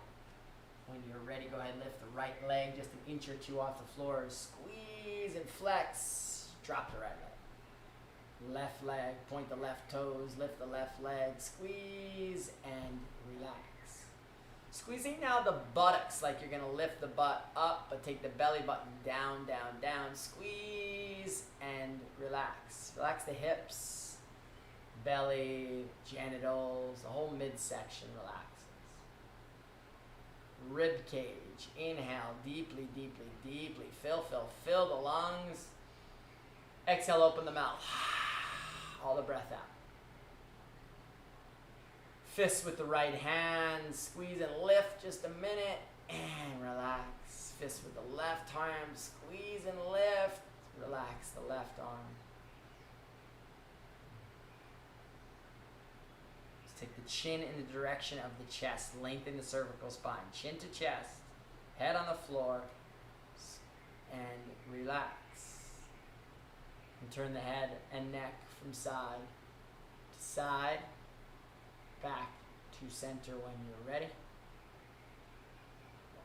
When you're ready, go ahead and lift the right leg just an inch or two off the floor. Squeeze and flex. Drop the right leg. Left leg, point the left toes, lift the left leg, squeeze and relax. Squeezing now the buttocks like you're going to lift the butt up, but take the belly button down, down, down. Squeeze and relax. Relax the hips, belly, genitals, the whole midsection relaxes. Rib cage. Inhale deeply, deeply, deeply. Fill the lungs. Exhale, open the mouth. All the breath out. Fist with the right hand. Squeeze and lift just a minute and relax. Fist with the left arm. Squeeze and lift. Relax the left arm. Take the chin in the direction of the chest. Lengthen the cervical spine. Chin to chest. Head on the floor. And relax. And turn the head and neck from side to side. Back to center when you're ready.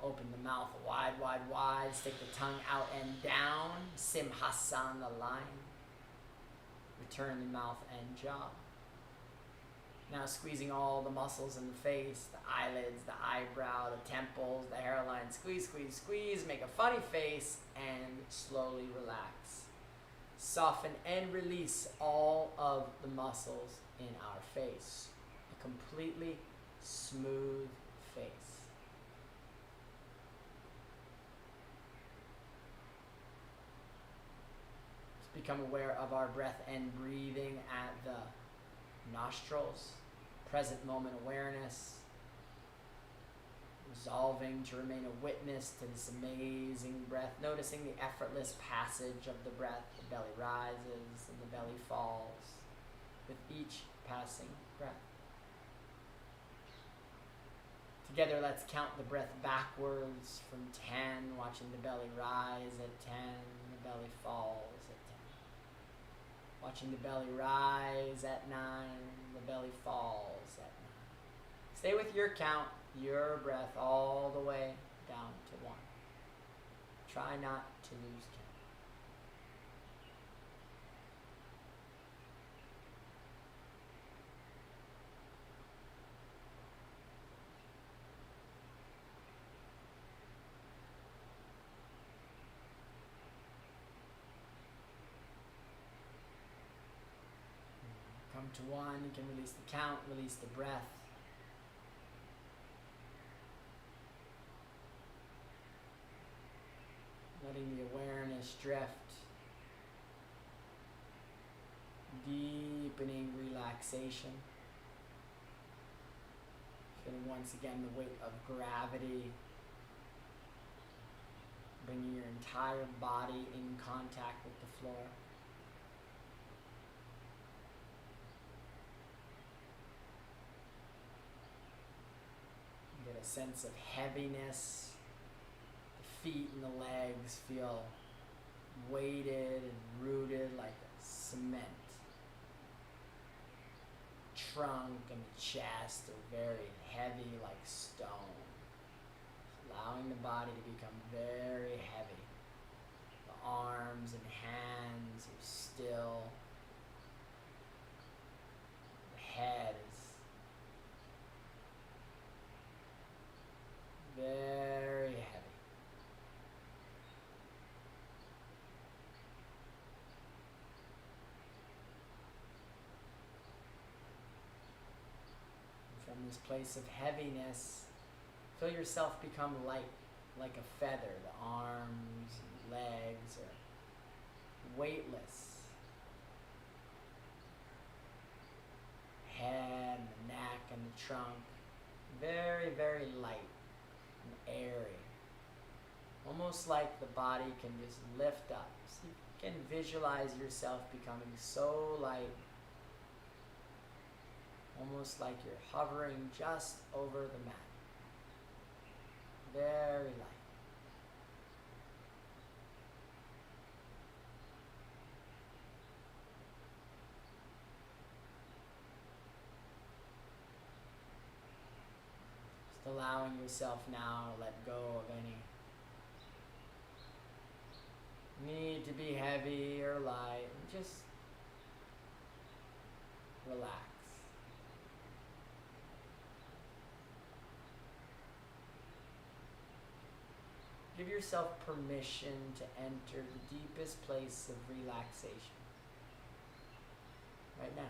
Open the mouth wide, wide, wide. Stick the tongue out and down. Simhasana line. Return the mouth and jaw. Now squeezing all the muscles in the face, the eyelids, the eyebrow, the temples, the hairline. Squeeze, squeeze, squeeze. Make a funny face and slowly relax. Soften and release all of the muscles in our face. A completely smooth face. Become aware of our breath and breathing at the nostrils. Present moment awareness. Resolving to remain a witness to this amazing breath. Noticing the effortless passage of the breath. The belly rises and the belly falls with each passing breath. Together, let's count the breath backwards from 10, watching the belly rise at 10, the belly falls at 10. Watching the belly rise at 9, the belly falls at 9. Stay with your count, your breath, all the way down to 1. Try not to lose count. Come to 1, you can release the count, release the breath. Letting the awareness drift. Deepening relaxation. Feeling once again the weight of gravity. Bringing your entire body in contact with the floor. Get a sense of heaviness. The feet and the legs feel weighted and rooted like cement. Trunk and the chest are very heavy like stone. Allowing the body to become very heavy. The arms and hands are still. The head is very heavy. And from this place of heaviness, feel yourself become light, like a feather. The arms and legs are weightless. Head, and the neck, and the trunk, very, very light and airy. Almost like the body can just lift up. So you can visualize yourself becoming so light. Almost like you're hovering just over the mat. Very light. Just allowing yourself now to let go of any need to be heavy or light, and just relax. Give yourself permission to enter the deepest place of relaxation right now.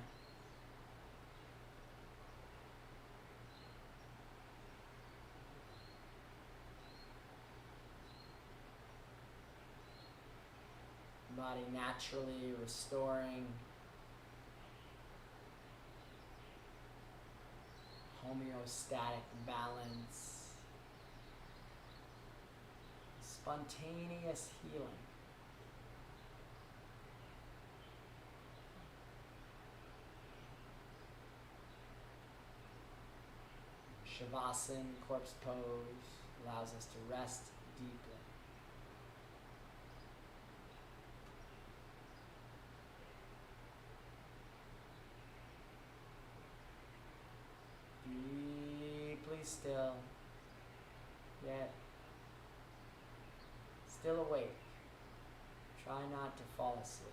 Body naturally restoring homeostatic balance. Spontaneous healing. Shavasana, corpse pose, allows us to rest deeply. Deeply still, yet still awake. Try not to fall asleep.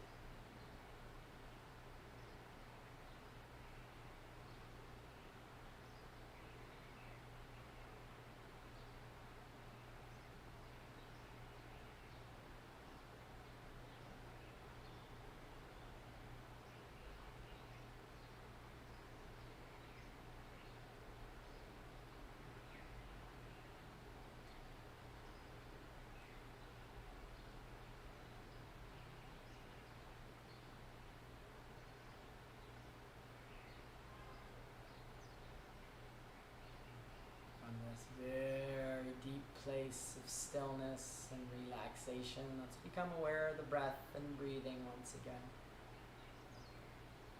stillness and relaxation. Let's become aware of the breath and breathing once again.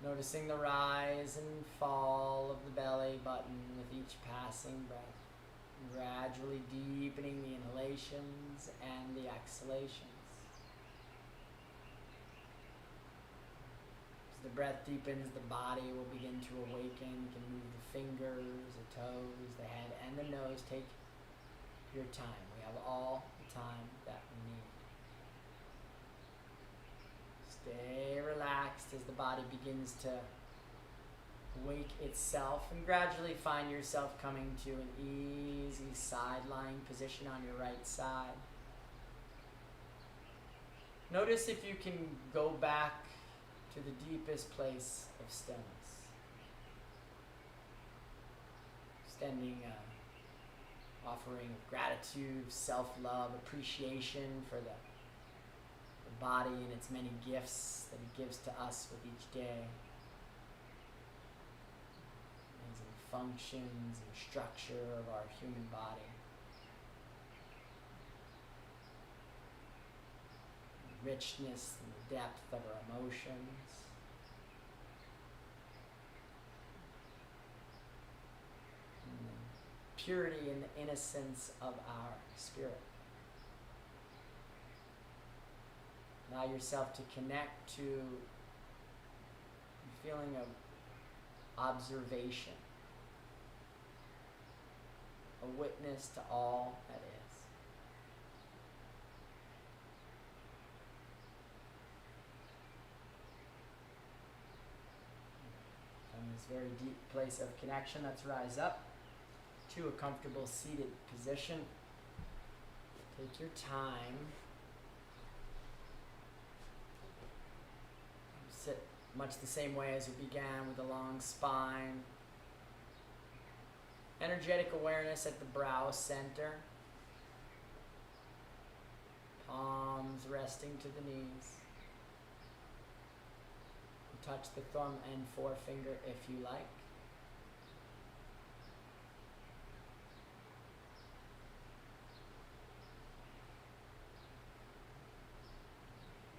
Noticing the rise and fall of the belly button with each passing breath. Gradually deepening the inhalations and the exhalations. As the breath deepens, the body will begin to awaken. You can move the fingers, the toes, the head, and the nose. Take your time. We have all the time that we need. Stay relaxed as the body begins to wake itself, and gradually find yourself coming to an easy side-lying position on your right side. Notice if you can go back to the deepest place of stillness. Extending offering of gratitude, self-love, appreciation for the body and its many gifts that it gives to us with each day. Amazing functions and structure of our human body. The richness and the depth of our emotions. And the purity and the innocence of our spirit. Allow yourself to connect to a feeling of observation, a witness to all that is. From this very deep place of connection, let's rise up to a comfortable seated position. Take your time. Sit much the same way as you began, with a long spine. Energetic awareness at the brow center. Palms resting to the knees. Touch the thumb and forefinger if you like.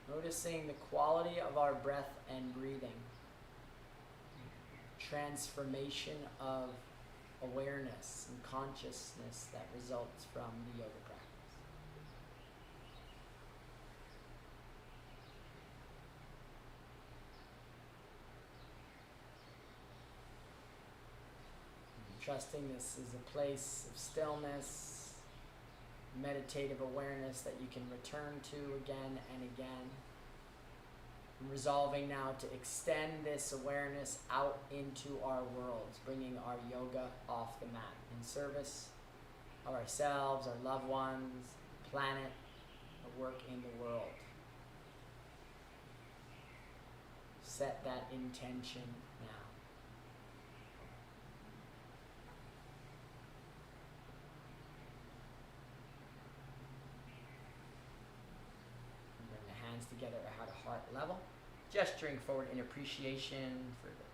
Noticing the quality of our breath and breathing. Transformation of awareness and consciousness that results from the yoga practice. Trusting this is a place of stillness, meditative awareness that you can return to again and again. I'm resolving now to extend this awareness out into our worlds, bringing our yoga off the mat in service of ourselves, our loved ones, the planet, our work in the world. Set that intention now. Together at a heart level, gesturing forward in appreciation for the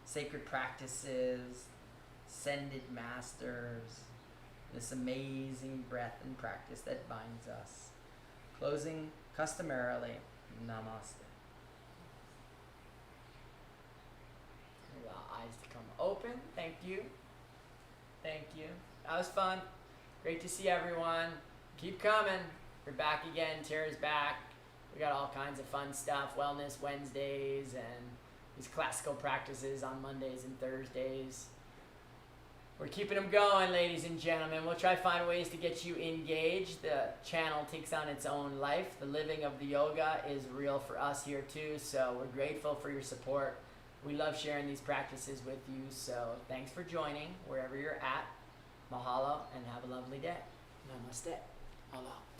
sacred practices, ascended masters, this amazing breath and practice that binds us. Closing customarily, namaste. Allow eyes to come open. Thank you. Thank you. That was fun. Great to see everyone. Keep coming. We're back again. Tara's back. We got all kinds of fun stuff, wellness Wednesdays and these classical practices on Mondays and Thursdays. We're keeping them going, ladies and gentlemen. We'll try to find ways to get you engaged. The channel takes on its own life. The living of the yoga is real for us here too, so we're grateful for your support. We love sharing these practices with you, so thanks for joining wherever you're at. Mahalo and have a lovely day. Namaste. Aloha.